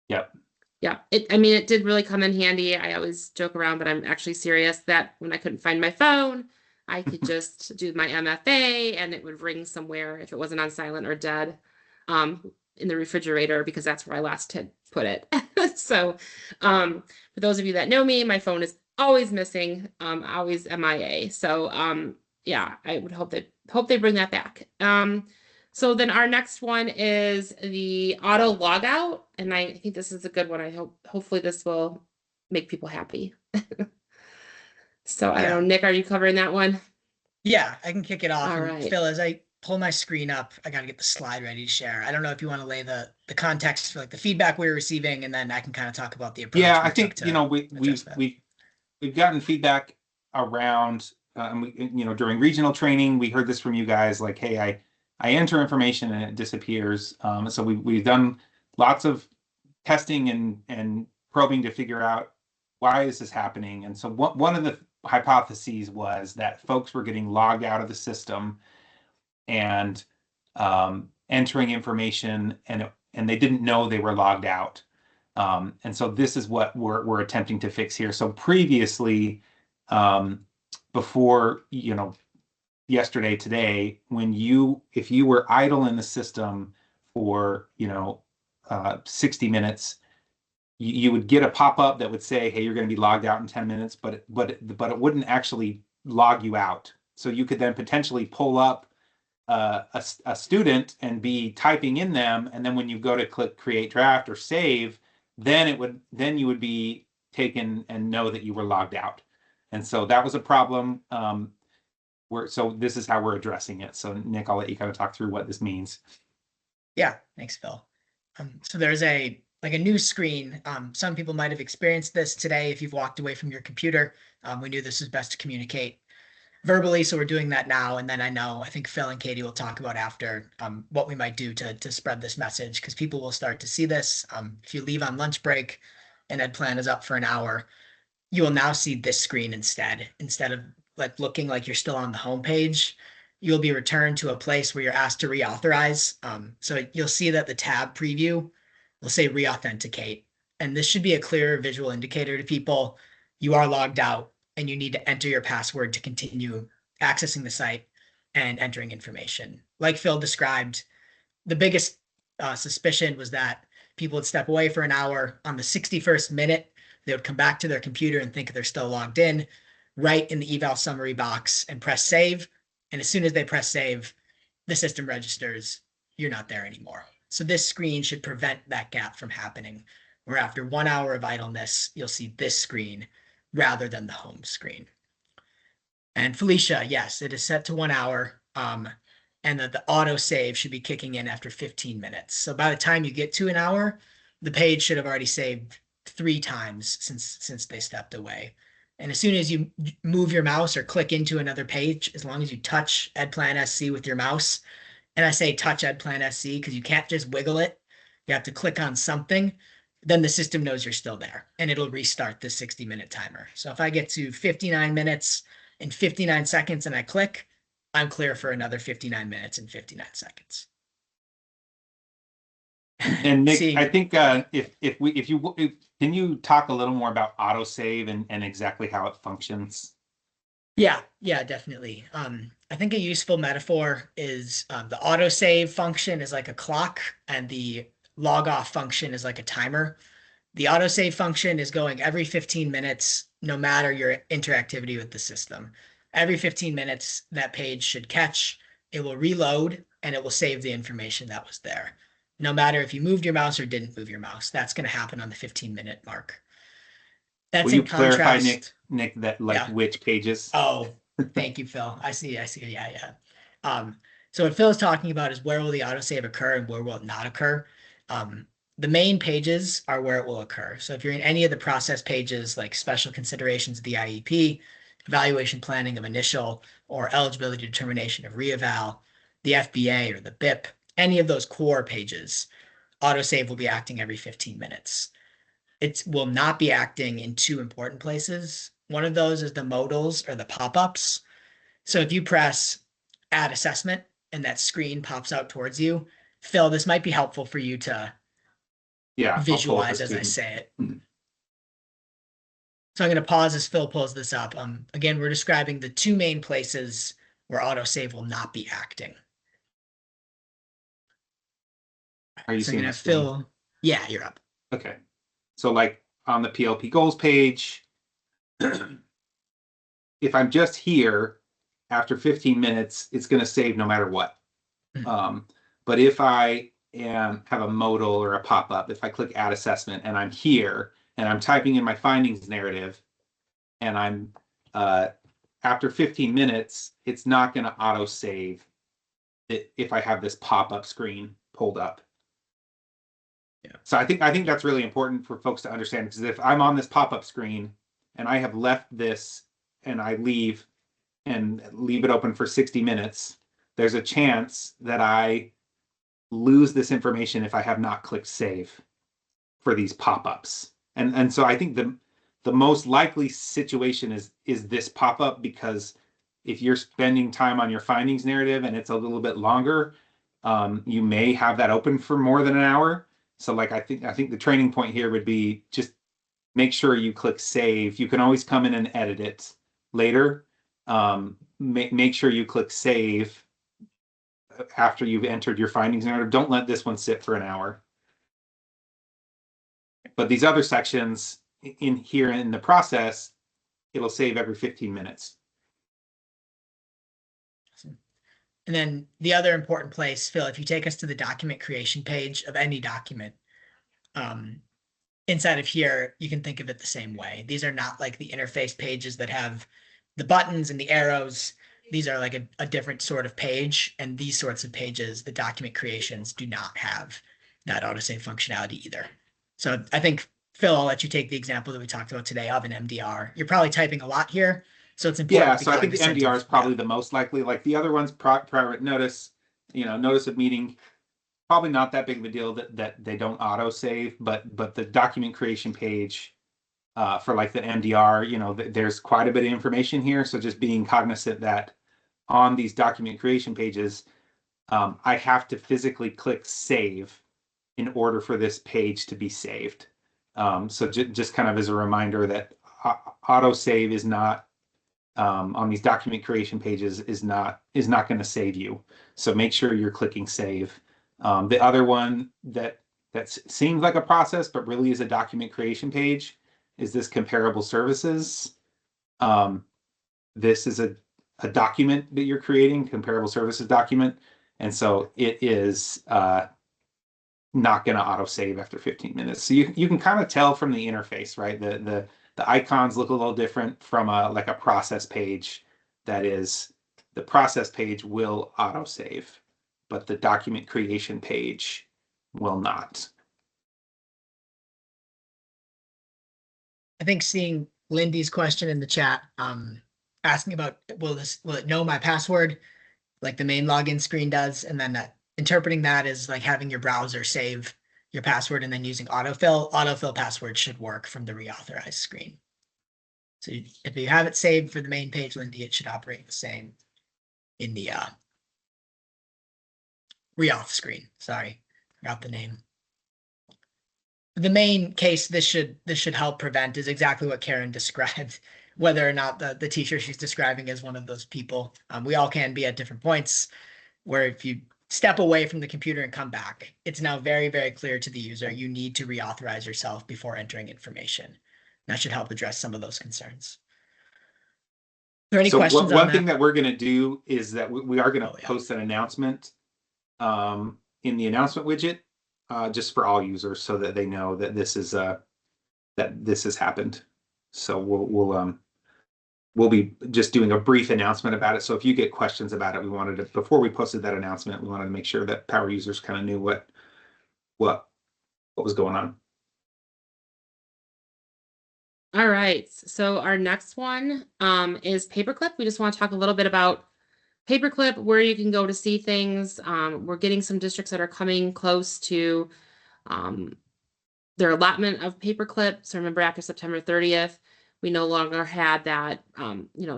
Yep. Yeah, I mean, it did really come in handy. I always joke around, but I'm actually serious that when I couldn't find my phone, I could just do my MFA and it would ring somewhere if it wasn't on silent or dead in the refrigerator, because that's where I last had put it. So for those of you that know me, my phone is always missing, always MIA. So yeah, I would hope they bring that back. So then our next one is the auto logout, and I think this is a good one. Hopefully this will make people happy. So I don't know, Nick, are you covering that one? Yeah, I can kick it off. All And right. Phil, as I pull my screen up, I got to get the slide ready to share. I don't know if you want to lay the context for like the feedback we were receiving, and then I can kind of talk about the approach. Yeah, we I think, took to you know, address that. we've gotten feedback around, you know, during regional training, we heard this from you guys, like, hey, I enter information and it disappears. So we've done lots of testing and probing to figure out why is this happening. And so one of the hypotheses was that folks were getting logged out of the system and entering information, and they didn't know they were logged out. And so this is what we're attempting to fix here. So previously, before, you know, yesterday, today, if you were idle in the system for, you know, 60 minutes, you would get a pop-up that would say, hey, you're going to be logged out in 10 minutes, but it wouldn't actually log you out. So you could then potentially pull up a student and be typing in them, and then when you go to click create draft or save, then you would be taken and know that you were logged out. And so that was a problem. So this is how we're addressing it. So Nick, I'll let you kind of talk through what this means. Yeah, thanks, Phil. So there's a new screen. Some people might have experienced this today if you've walked away from your computer. We knew this was best to communicate verbally, so we're doing that now. And then I think Phil and Katie will talk about after what we might do to spread this message, because people will start to see this. If you leave on lunch break and EdPlan is up for an hour, you will now see this screen instead of like looking like you're still on the home page. You'll be returned to a place where you're asked to reauthorize. So you'll see that the tab preview will say reauthenticate. And this should be a clear visual indicator to people. You are logged out and you need to enter your password to continue accessing the site and entering information. Like Phil described, the biggest suspicion was that people would step away for an hour. On the 61st minute, they would come back to their computer and think they're still logged in, write in the eval summary box and press save. And as soon as they press save, the system registers you're not there anymore. So this screen should prevent that gap from happening, where after 1 hour of idleness, you'll see this screen rather than the home screen. And Felicia, yes, it is set to 1 hour. And that the auto save should be kicking in after 15 minutes. So by the time you get to an hour, the page should have already saved 3 times since they stepped away. And as soon as you move your mouse or click into another page, as long as you touch EdPlan SC with your mouse, and I say touch EdPlan SC because you can't just wiggle it, you have to click on something, then the system knows you're still there and it'll restart the 60-minute timer. So if I get to 59 minutes and 59 seconds and I click, I'm clear for another 59 minutes and 59 seconds. And Nick, I think can you talk a little more about autosave and exactly how it functions? Yeah, definitely. I think a useful metaphor is the autosave function is like a clock and the log off function is like a timer. The autosave function is going every 15 minutes, no matter your interactivity with the system. Every 15 minutes, that page should catch, it will reload, and it will save the information that was there. No matter if you moved your mouse or didn't move your mouse, that's going to happen on the 15-minute mark. That's Will in you clarify, contrast. Nick, that like Yeah. which pages? Oh, thank you, Phil. I see. Yeah, yeah. So what Phil's talking about is where will the autosave occur and where will it not occur? Um, the main pages are where it will occur. So if you're in any of the process pages, like special considerations of the IEP, evaluation planning of initial, or eligibility determination of reeval, the FBA or the BIP, any of those core pages, autosave will be acting every 15 minutes. It will not be acting in two important places. One of those is the modals or the pop-ups. So if you press add assessment and that screen pops out towards you, Phil, this might be helpful for you to Yeah. I'll pull up visualize the as I student. say it. Mhm. So I'm going to pause as Phil pulls this up. Again, we're describing the two main places where autosave will not be acting. Are you So I'm seeing going the to screen? Phil. Yeah, you're up. Okay. So like on the PLP goals page, if I'm just here after 15 minutes, it's going to save no matter what. Mhm. But if I have a modal or a pop-up, if I click add assessment and I'm here and I'm typing in my findings narrative and I'm after 15 minutes, it's not going to auto save it if I have this pop-up screen pulled up. Yeah. So I think that's really important for folks to understand, because if I'm on this pop-up screen and I have left this and I leave it open for 60 minutes, there's a chance that I lose this information if I have not clicked save for these pop-ups. And so I think the most likely situation is this pop-up, because if you're spending time on your findings narrative and it's a little bit longer, you may have that open for more than an hour. So like I think the training point here would be just make sure you click save. You can always come in and edit it later. Make sure you click save after you've entered your findings narrative. Don't let this one sit for an hour. But these other sections in here in the process, it'll save every 15 minutes. And then the other important place, Phil, if you take us to the document creation page of any document, inside of here, you can think of it the same way. These are not like the interface pages that have the buttons and the arrows. These are like a different sort of page. And these sorts of pages, the document creations, do not have that autosave functionality either. So I think, Phil, I'll let you take the example that we talked about today of an MDR. You're probably typing a lot here, so it's important. Yeah, to be so I think the cognizant MDR of- is probably the most likely. Like the other ones, private notice, notice of meeting, probably not that big of a deal that they don't auto save, but the document creation page for like the MDR, there's quite a bit of information here. So just being cognizant that on these document creation pages, I have to physically click save in order for this page to be saved. So just kind of as a reminder that auto save is not on these document creation pages is not going to save you. So make sure you're clicking save. The other one that seems like a process but really is a document creation page is this comparable services. This is a document that you're creating, comparable services document, and so it is not going to auto save after 15 minutes. So you can kind of tell from the interface, right? The icons look a little different from like a process page. That is, the process page will auto save, but the document creation page will not. I think seeing Lindy's question in the chat, asking about will it know my password, like the main login screen does, and then interpreting that as like having your browser save your password and then using autofill. Autofill password should work from the reauthorize screen. So if you have it saved for the main page, Lindy, it should operate the same in the reauth screen. Sorry, forgot the name. The main case this should help prevent is exactly what Karen described, whether or not the teacher she's describing is one of those people. We all can be at different points where if you step away from the computer and come back, it's now very, very clear to the user you need to reauthorize yourself before entering information. That should help address some of those concerns. Are there any questions on one that? thing that we're going to do is that we are going to Oh, yeah. post an announcement in the announcement widget just for all users so that they know that this has happened. So we'll be just doing a brief announcement about it. So if you get questions about it, we wanted to, before we posted that announcement, we wanted to make sure that power users kind of knew what was going on. All right, so our next one is Paperclip. We just want to talk a little bit about Paperclip, where you can go to see things. We're getting some districts that are coming close to their allotment of Paperclip. So remember, after September 30th, we no longer had that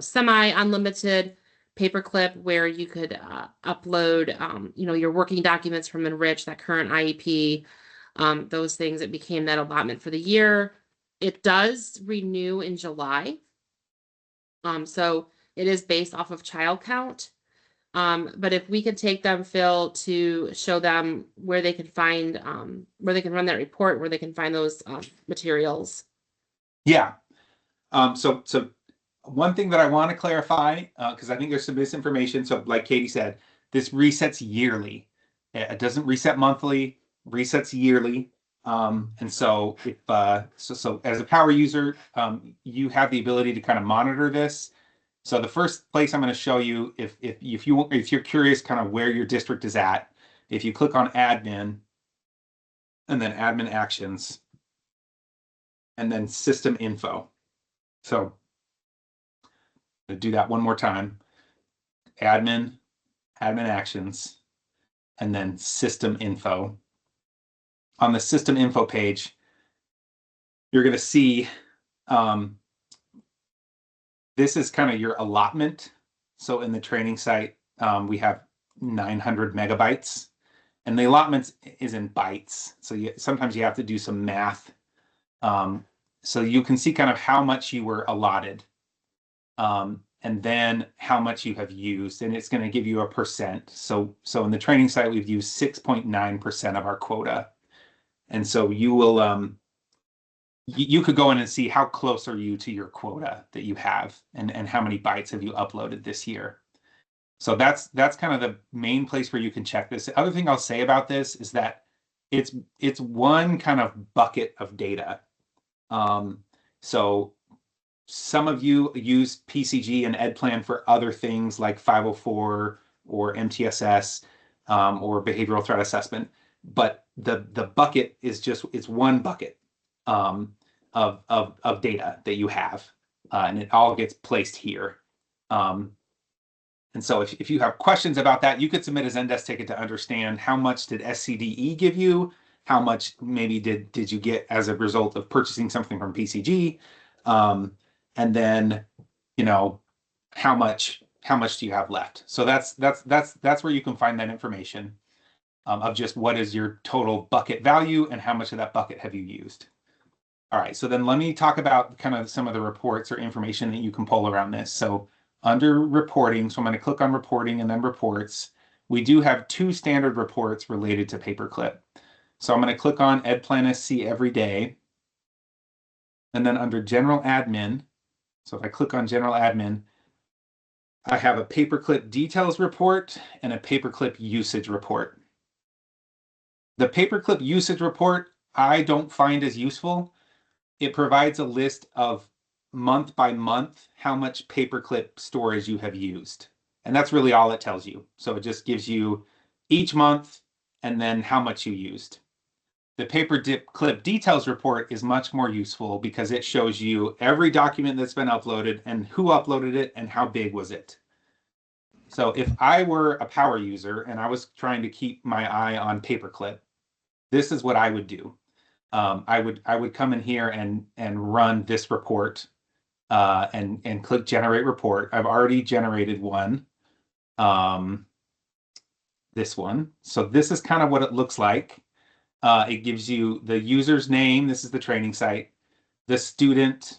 semi-unlimited Paperclip where you could upload your working documents from Enrich, that current IEP, those things. It became that allotment for the year. It does renew in July. So it is based off of child count. But if we could take them, Phil, to show them where they can find, where they can run that report, where they can find those materials. Yeah. So one thing that I want to clarify, because I think there's some misinformation. So like Katie said, this resets yearly. It doesn't reset monthly, resets yearly. And so if so as a power user, you have the ability to kind of monitor this. So the first place I'm going to show you, if you're curious kind of where your district is at, if you click on admin and then admin actions and then system info. So to do that one more time, admin actions, and then system info. On the system info page, you're going to see this is kind of your allotment. So in the training site, we have 900 megabytes, and the allotment is in bytes. So sometimes you have to do some math. So you can see kind of how much you were allotted, and then how much you have used, and it's going to give you a percent. So in the training site, we've used 6.9% of our quota. And so you will, you could go in and see how close are you to your quota that you have, and how many bytes have you uploaded this year. So that's kind of the main place where you can check this. The other thing I'll say about this is that it's one kind of bucket of data. So some of you use PCG and EdPlan for other things like 504 or MTSS or behavioral threat assessment, but the bucket is it's one bucket of data that you have, and it all gets placed here. And so if you have questions about that, you could submit a Zendesk ticket to understand how much did SCDE give you, how much maybe did you get as a result of purchasing something from PCG, and then how much do you have left. So that's where you can find that information of just what is your total bucket value and how much of that bucket have you used. All right, so then let me talk about kind of some of the reports or information that you can pull around this. So under reporting, so I'm going to click on reporting and then reports. We do have two standard reports related to Paperclip. So I'm going to click on EdPlan SC every day. And then under general admin, so if I click on general admin, I have a Paperclip details report and a Paperclip usage report. The Paperclip usage report I don't find as useful. It provides a list of month by month how much Paperclip storage you have used. And that's really all it tells you. So it just gives you each month and then how much you used. The Paperclip details report is much more useful because it shows you every document that's been uploaded and who uploaded it and how big was it. So if I were a power user and I was trying to keep my eye on Paperclip, this is what I would do. I would come in here and run this report and click generate report. I've already generated one, this one. So this is kind of what it looks like. It gives you the user's name. This is the training site, the student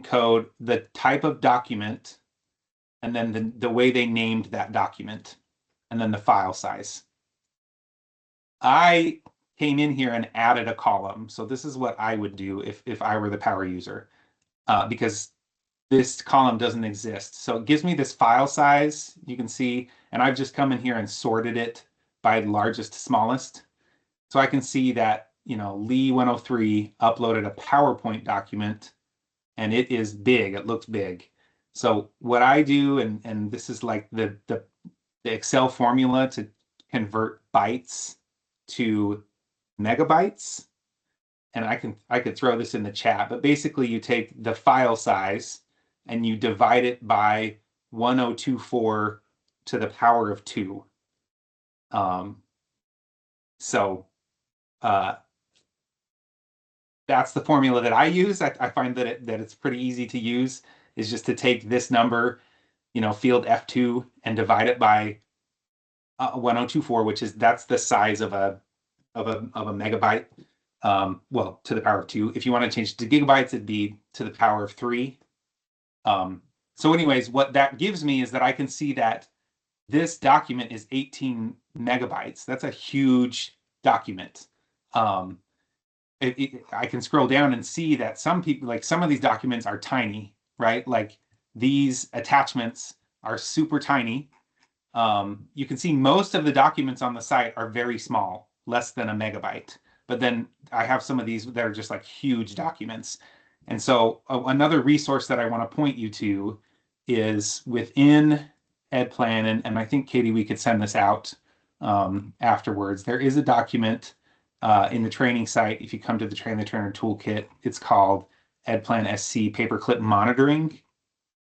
code, the type of document, and then the way they named that document, and then the file size. I came in here and added a column. So this is what I would do if I were the power user, because this column doesn't exist. So it gives me this file size, you can see, and I've just come in here and sorted it by largest to smallest. So I can see that, Lee 103 uploaded a PowerPoint document and it is big. It looks big. So what I do, and this is like the Excel formula to convert bytes to megabytes. And I could throw this in the chat, but basically you take the file size and you divide it by 1024 to the power of 2. So that's the formula that I use. I find that it's pretty easy to use, is just to take this number, field F2, and divide it by 1024, which that's the size of a megabyte. Well, to the power of 2. If you want to change it to gigabytes, it'd be to the power of 3. So anyways, what that gives me is that I can see that this document is 18 megabytes. That's a huge document. I can scroll down and see that some people, like some of these documents are tiny, right? Like these attachments are super tiny. You can see most of the documents on the site are very small, less than a megabyte. But then I have some of these that are just like huge documents. And so another resource that I want to point you to is within EdPlan, and I think, Katie, we could send this out afterwards. There is a document in the training site. If you come to the Train the Trainer Toolkit, it's called EdPlan SC Paperclip Monitoring.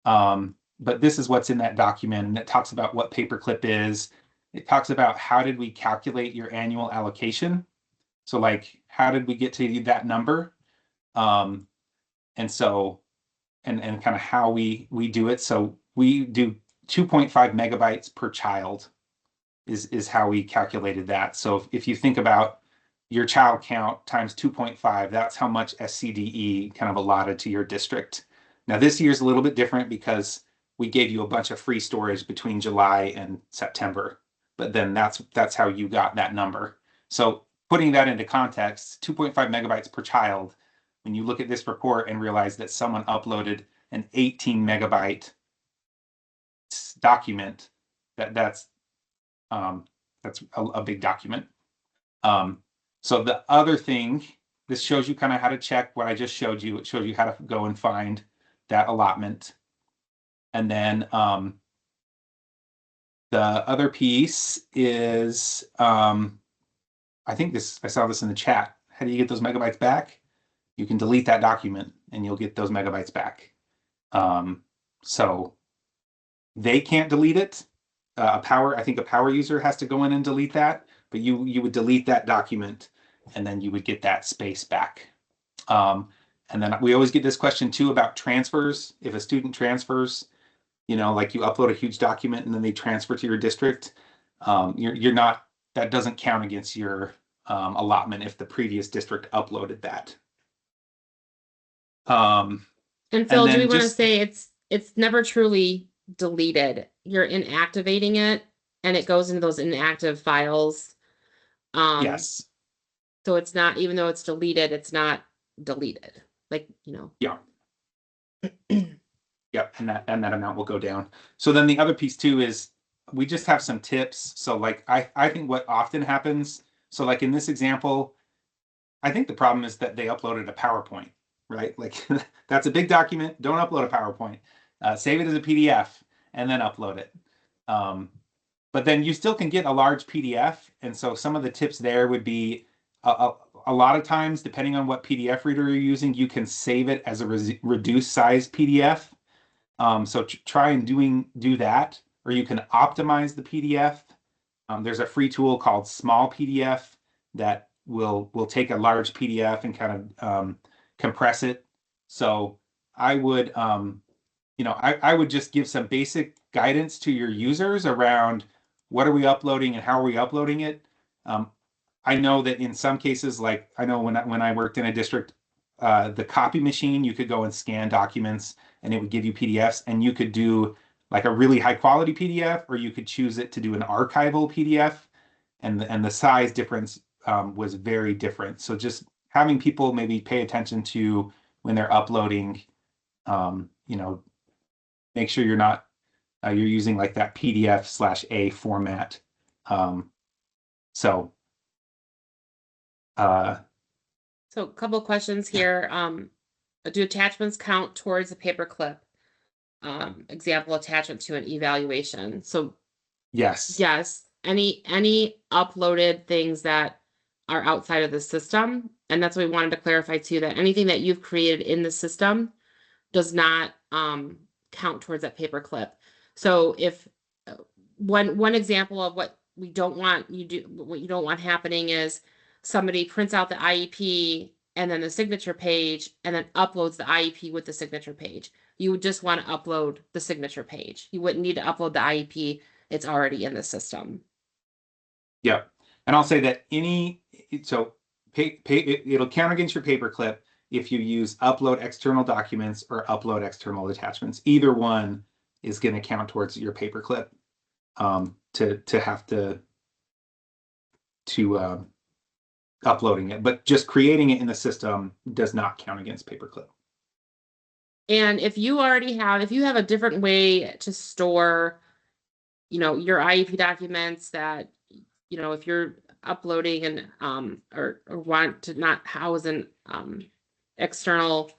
But this is what's in that document, and it talks about what paperclip is. It talks about how did we calculate your annual allocation. So like, how did we get to that number? And so, and kind of how we do it. So we do 2.5 megabytes per child is how we calculated that. So if you think about your child count times 2.5, that's how much SCDE kind of allotted to your district. Now this year's a little bit different because we gave you a bunch of free storage between July and September, but then that's how you got that number. So putting that into context, 2.5 megabytes per child, when you look at this report and realize that someone uploaded an 18 megabyte document, that's a big document. So the other thing, this shows you kind of how to check what I just showed you. It shows you how to go and find that allotment. And then the other piece is, I think I saw this in the chat. How do you get those megabytes back? You can delete that document and you'll get those megabytes back. So they can't delete it. I think a power user has to go in and delete that, but you would delete that document and then you would get that space back. And then we always get this question too about transfers. If a student transfers, like you upload a huge document and then they transfer to your district, you're not, that doesn't count against your allotment if the previous district uploaded that. And Phil, and do we then want to just- say it's never truly deleted? You're inactivating it and it goes into those inactive files. Yes. So it's not, even though it's deleted, it's not deleted. Like, Yeah. Yep, and that amount will go down. So then the other piece too is we just have some tips. So like I think what often happens, so like in this example, I think the problem is that they uploaded a PowerPoint, right? Like that's a big document. Don't upload a PowerPoint. Save it as a PDF and then upload it. But then you still can get a large PDF. And so some of the tips there would be a lot of times, depending on what PDF reader you're using, you can save it as a reduced size PDF. So try and do that, or you can optimize the PDF. There's a free tool called Small PDF that will take a large PDF and kind of compress it. So I would, I would just give some basic guidance to your users around what are we uploading and how are we uploading it. I know that in some cases, like I know when I worked in a district, the copy machine, you could go and scan documents and it would give you PDFs, and you could do like a really high quality PDF, or you could choose it to do an archival PDF, and the size difference was very different. So just having people maybe pay attention to when they're uploading, make sure you're not you're using like that PDF/A format. So a couple questions here. do attachments count towards a paperclip? Example attachment to an evaluation. So Yes. yes, any uploaded things that are outside of the system, and that's what we wanted to clarify too, that anything that you've created in the system does not count towards that paperclip. So if one example of what we don't want what you don't want happening is somebody prints out the IEP and then the signature page and then uploads the IEP with the signature page. You would just want to upload the signature page. You wouldn't need to upload the IEP. It's already in the system. Yeah. And I'll say that it'll count against your paperclip if you use upload external documents or upload external attachments. Either one is going to count towards your paperclip to uploading it, but just creating it in the system does not count against paperclip. And if you have a different way to store, your IEP documents that, if you're uploading and or want to not house an external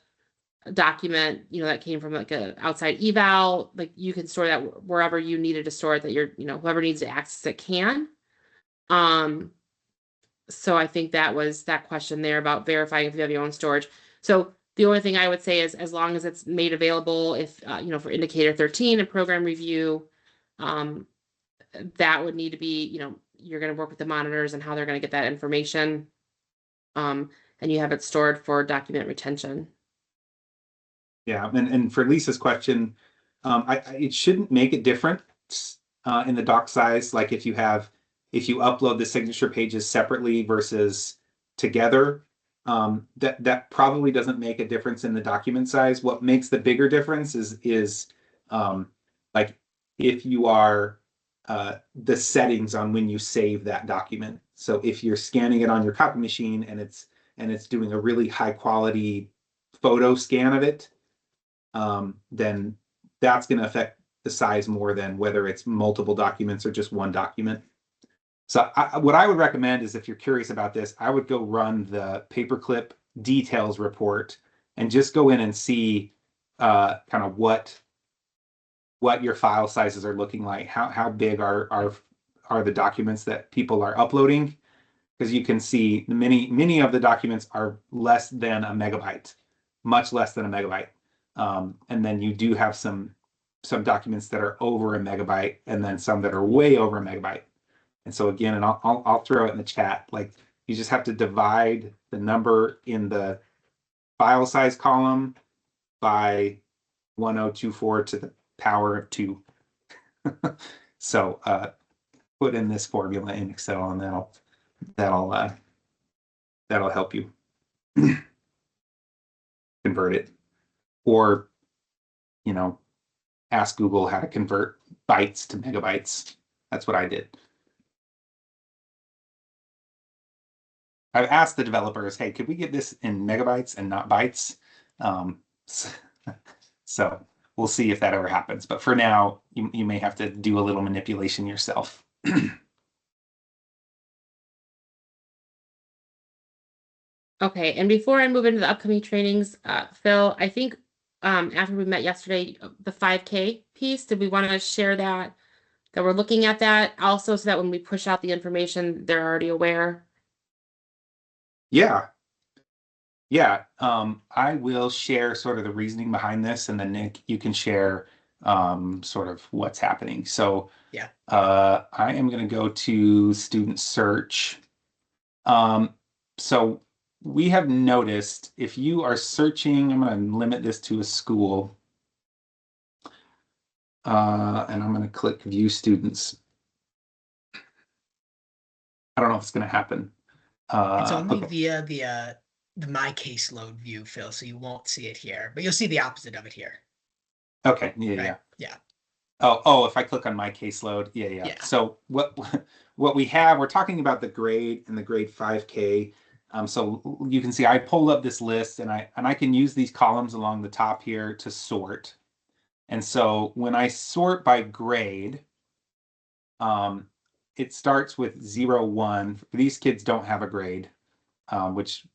document, that came from like a outside eval, like you can store that wherever you needed to store it, that whoever needs to access it can. So I think that was that question there about verifying if you have your own storage. So the only thing I would say is as long as it's made available, if, for indicator 13 and program review, that would need to be, you're going to work with the monitors and how they're going to get that information. And you have it stored for document retention. Yeah, and for Lisa's question, it shouldn't make a difference in the doc size. Like if you upload the signature pages separately versus together, that probably doesn't make a difference in the document size. What makes the bigger difference is like if you are the settings on when you save that document. So if you're scanning it on your copy machine and it's doing a really high quality photo scan of it, then that's going to affect the size more than whether it's multiple documents or just one document. So what I would recommend is if you're curious about this, I would go run the paperclip details report and just go in and see kind of what your file sizes are looking like, how big are the documents that people are uploading, because you can see many of the documents are less than a megabyte, much less than a megabyte. And then you do have some documents that are over a megabyte and then some that are way over a megabyte. And so again, and I'll throw it in the chat, like you just have to divide the number in the file size column by 1024 to the power of 2. So put in this formula in Excel and that'll help you convert it. Or, ask Google how to convert bytes to megabytes. That's what I did. I've asked the developers, hey, could we get this in megabytes and not bytes? So we'll see if that ever happens. But for now, you may have to do a little manipulation yourself. Okay, and before I move into the upcoming trainings, Phil, I think after we met yesterday, the 5K piece, did we want to share that we're looking at that also so that when we push out the information, they're already aware? Yeah. I will share sort of the reasoning behind this, and then Nick, you can share sort of what's happening. So Yeah. I am going to go to student search. So we have noticed if you are searching, I'm going to limit this to a school. And I'm going to click view students. I don't know if it's going to happen. It's only Okay. via the my caseload view, Phil, so you won't see it here, but you'll see the opposite of it here. Okay. Yeah. Right? Yeah. Yeah. Oh, if I click on my caseload. Yeah. So what we have, we're talking about the grade and the grade 5K. So you can see I pulled up this list and I can use these columns along the top here to sort. And so when I sort by grade, it starts with 0, 1. These kids don't have a grade, which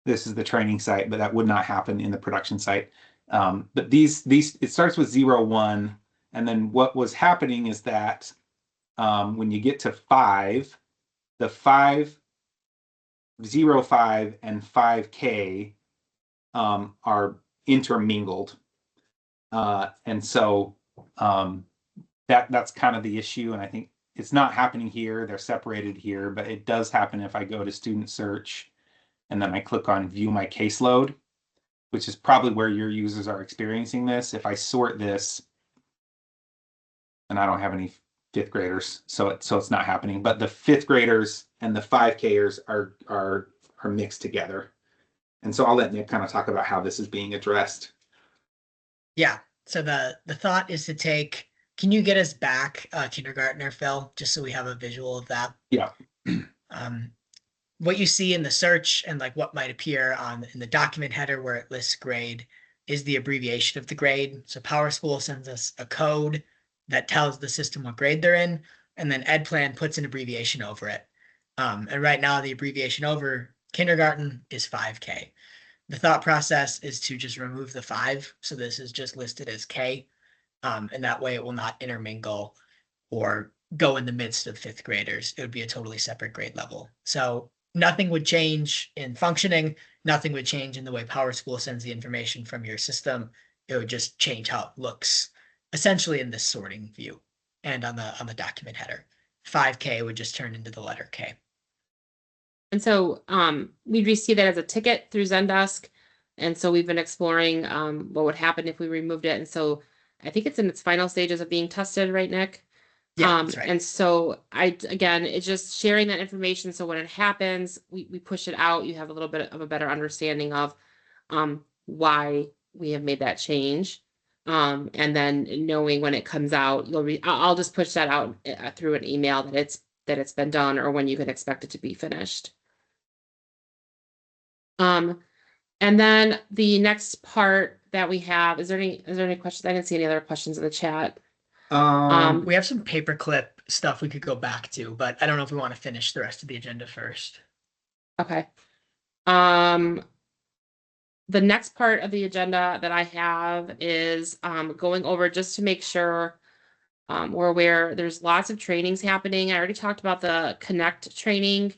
this is the training site, but that would not happen in the production site. But these, it starts with 0, 1. And then what was happening is that when you get to 5, the 5, 0, 5 and 5K are intermingled. And so that's kind of the issue. And I think it's not happening here. They're separated here, but it does happen if I go to student search and then I click on view my caseload, which is probably where your users are experiencing this. If I sort this, and I don't have any 5th graders, so it's not happening, but the 5th graders and the 5Kers are mixed together. And so I'll let Nick kind of talk about how this is being addressed. Yeah. So the thought is to take, can you get us back kindergartner, Phil, just so we have a visual of that? Yeah. What you see in the search and like what might appear in the document header where it lists grade is the abbreviation of the grade. So PowerSchool sends us a code that tells the system what grade they're in, and then EdPlan puts an abbreviation over it. And right now the abbreviation over kindergarten is 5K. The thought process is to just remove the 5. So this is just listed as K. And that way it will not intermingle or go in the midst of 5th graders. It would be a totally separate grade level. So nothing would change in functioning. Nothing would change in the way PowerSchool sends the information from your system. It would just change how it looks essentially in this sorting view and on the document header. 5K would just turn into the letter K. And so we'd receive that as a ticket through Zendesk. And so we've been exploring what would happen if we removed it. And so I think it's in its final stages of being tested, right, Nick? Yeah, that's right. And so again, it's just sharing that information. So when it happens, we push it out. You have a little bit of a better understanding of why we have made that change. And then knowing when it comes out, I'll just push that out through an email that it's been done or when you can expect it to be finished. And then the next part that we have, is there any questions? I didn't see any other questions in the chat. We have some paperclip stuff we could go back to, but I don't know if we want to finish the rest of the agenda first. Okay. The next part of the agenda that I have is going over just to make sure we're aware there's lots of trainings happening. I already talked about the Connect training.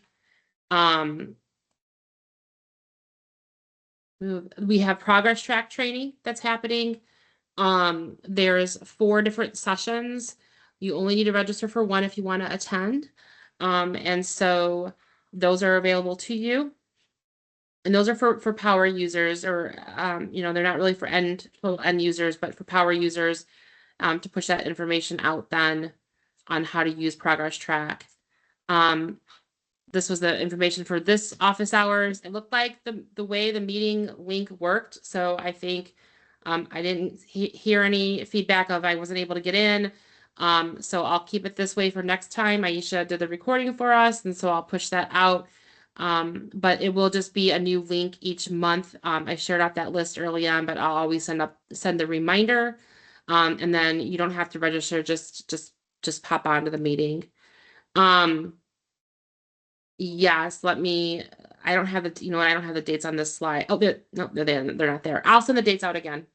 We have Progress Track training that's happening. There's 4 different sessions. You only need to register for one if you want to attend. And so those are available to you. And those are for power users, or they're not really for end users, but for power users to push that information out then on how to use Progress Track. This was the information for this office hours. It looked like the way the meeting link worked. So I think I didn't hear any feedback of I wasn't able to get in. So I'll keep it this way for next time. Aisha did the recording for us, and so I'll push that out. But it will just be a new link each month. I shared out that list early on, but I'll always send the reminder. And then you don't have to register, just pop onto the meeting. Yes, I don't have I don't have the dates on this slide. Oh, they're not there. I'll send the dates out again.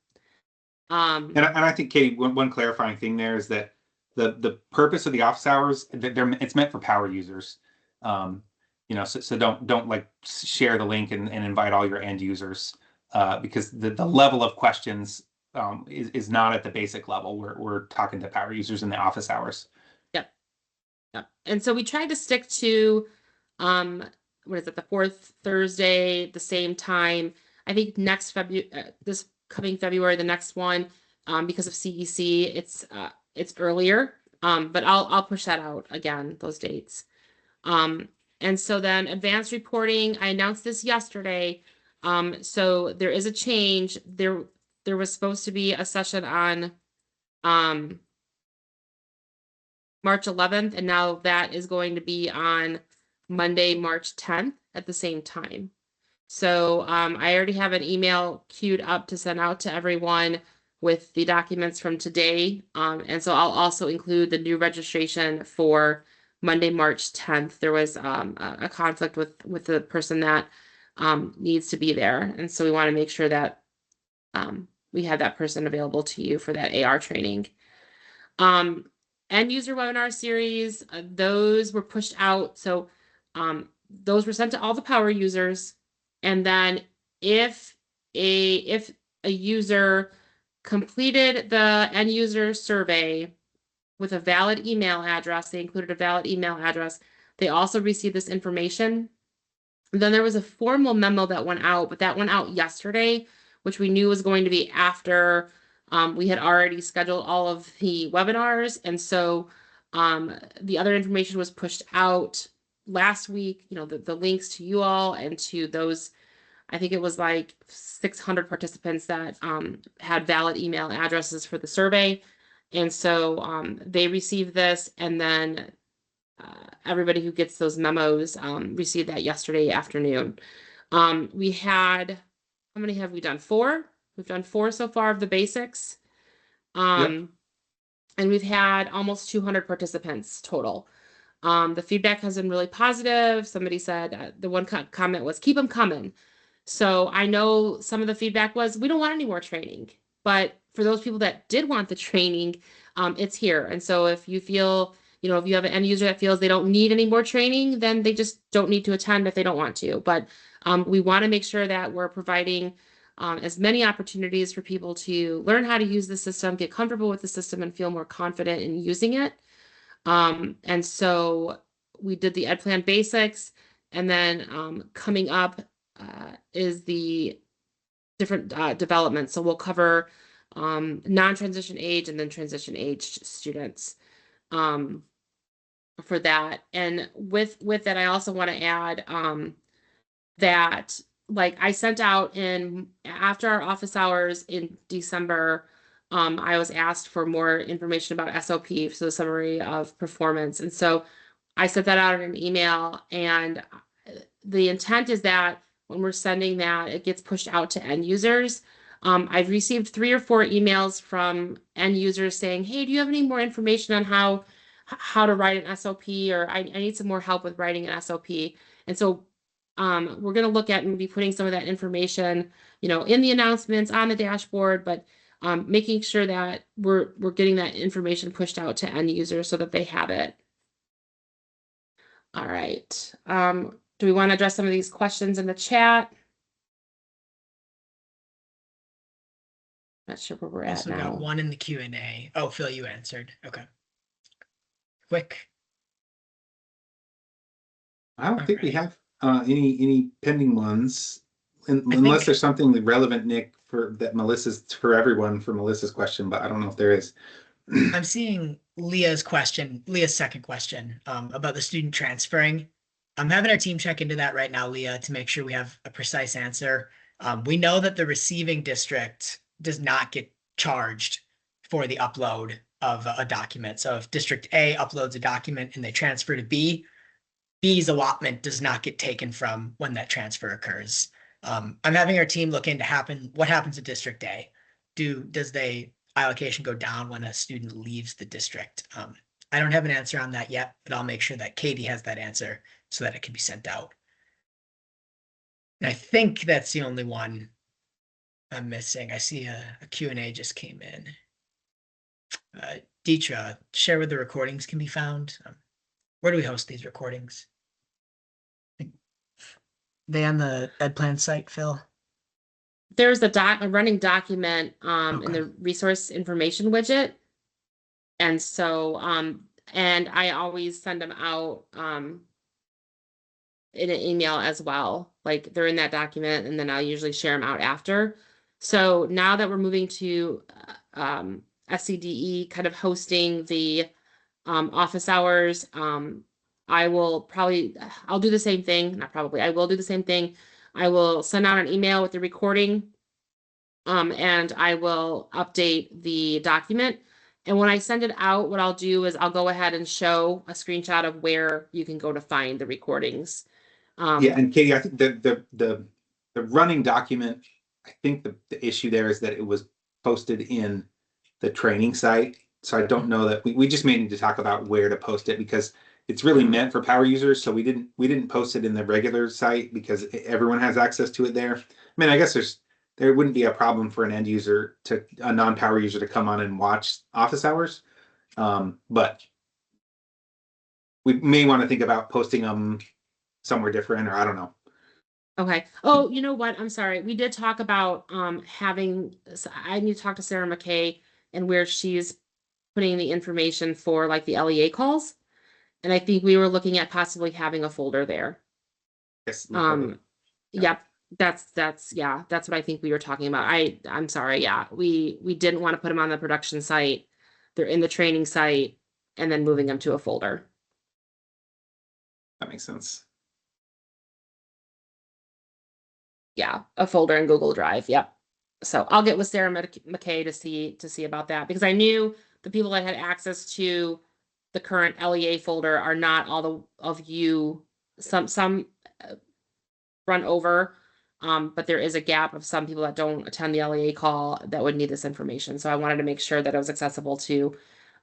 And I think, Katie, one clarifying thing there is that the purpose of the office hours, it's meant for power users. So don't like share the link and invite all your end users because the level of questions is not at the basic level. We're talking to power users in the office hours. Yep. And so we tried to stick to what is it, the 4th Thursday, the same time. I think next February, this coming February, the next one, because of CEC, it's earlier. But I'll push that out again, those dates. And so then advanced reporting, I announced this yesterday. So there is a change. There was supposed to be a session on March 11th, and now that is going to be on Monday, March 10th at the same time. So I already have an email queued up to send out to everyone with the documents from today. And so I'll also include the new registration for Monday, March 10th. There was a conflict with the person that needs to be there. And so we want to make sure that we have that person available to you for that AR training. End user webinar series, those were pushed out. So those were sent to all the power users. And then if a user completed the end user survey with a valid email address, they included a valid email address, they also received this information. And then there was a formal memo that went out, but that went out yesterday, which we knew was going to be after we had already scheduled all of the webinars. And so the other information was pushed out last week, you know, the links to you all and to those, I think it was like 600 participants that had valid email addresses for the survey. And so they received this, and then everybody who gets those memos received that yesterday afternoon. We had, how many have we done? 4? We've done 4 so far of the basics. And we've had almost 200 participants total. The feedback has been really positive. Somebody said, the one comment was, keep them coming. So I know some of the feedback was, we don't want any more training. But for those people that did want the training, it's here. And so if you feel, you know, if you have an end user that feels they don't need any more training, then they just don't need to attend if they don't want to. But we want to make sure that we're providing as many opportunities for people to learn how to use the system, get comfortable with the system, and feel more confident in using it. And so we did the EdPlan basics, and then coming up is the different developments. So we'll cover non-transition age and then transition age students for that. And with that, I also want to add that, like, I sent out after our office hours in December, I was asked for more information about SOP, so the summary of performance. And so I sent that out in an email, and the intent is that when we're sending that, it gets pushed out to end users. I've received 3 or 4 emails from end users saying, hey, do you have any more information on how to write an SOP, or I need some more help with writing an SOP. And so we're going to look at maybe putting some of that information, you know, in the announcements on the dashboard, but making sure that we're getting that information pushed out to end users so that they have it. All right. Do we want to address some of these questions in the chat? Not sure where we're at Also now. got one in the Q&A. Oh, Phil, you answered. Okay. Quick. I don't think we Alright. have any pending ones, unless think- there's something relevant, Nick, for that Melissa's for everyone for Melissa's question, but I don't know if there is. I'm seeing Leah's second question about the student transferring. I'm having our team check into that right now, Leah, to make sure we have a precise answer. We know that the receiving district does not get charged for the upload of a document. So if District A uploads a document and they transfer to B, B's allotment does not get taken from when that transfer occurs. I'm having our team look into what happens at District A. Does the allocation go down when a student leaves the district? I don't have an answer on that yet, but I'll make sure that Katie has that answer so that it can be sent out. And I think that's the only one I'm missing. I see a Q&A just came in. Deetra, share where the recordings can be found. Where do we host these recordings? They on the EdPlan site, Phil? There's a running document in Okay. the resource information widget. And so and I always send them out in an email as well. Like, they're in that document, and then I'll usually share them out after. So now that we're moving to SCDE kind of hosting the office hours, I will do the same thing. I will do the same thing. I will send out an email with the recording, and I will update the document. And when I send it out, what I'll do is I'll go ahead and show a screenshot of where you can go to find the recordings. Yeah, and Katie, I think the running document, I think the issue there is that it was posted in the training site. So I don't know that we just may need to talk about where to post it, because it's really meant for power users. So we didn't post it in the regular site because everyone has access to it there. I mean, I guess there wouldn't be a problem for a non-power user to come on and watch office hours. But we may want to think about posting them somewhere different, or I don't know. Okay. Oh, you know what? I'm sorry. We did talk about I need to talk to Sarah McKay and where she's putting the information for like the LEA calls. And I think we were looking at possibly having a folder there. Yes. Yep. That's what I think we were talking about. I'm sorry. Yeah. We didn't want to put them on the production site. They're in the training site and then moving them to a folder. That makes sense. Yeah, a folder in Google Drive. Yep. So I'll get with Sarah McKay to see about that, because I knew the people that had access to the current LEA folder are not all of you. Some run over, but there is a gap of some people that don't attend the LEA call that would need this information. So I wanted to make sure that it was accessible to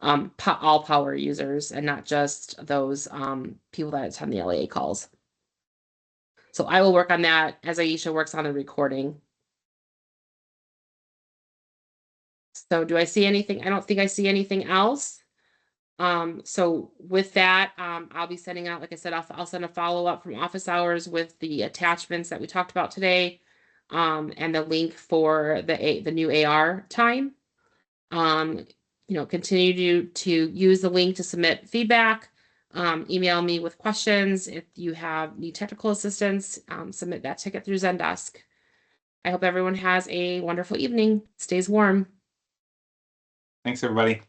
all power users and not just those people that attend the LEA calls. So I will work on that as Aisha works on the recording. So do I see anything? I don't think I see anything else. So with that, I'll be sending out, like I said, I'll send a follow-up from office hours with the attachments that we talked about today, and the link for the new AR time. Continue to use the link to submit feedback. Email me with questions. If you need technical assistance, submit that ticket through Zendesk. I hope everyone has a wonderful evening. Stays warm. Thanks, everybody.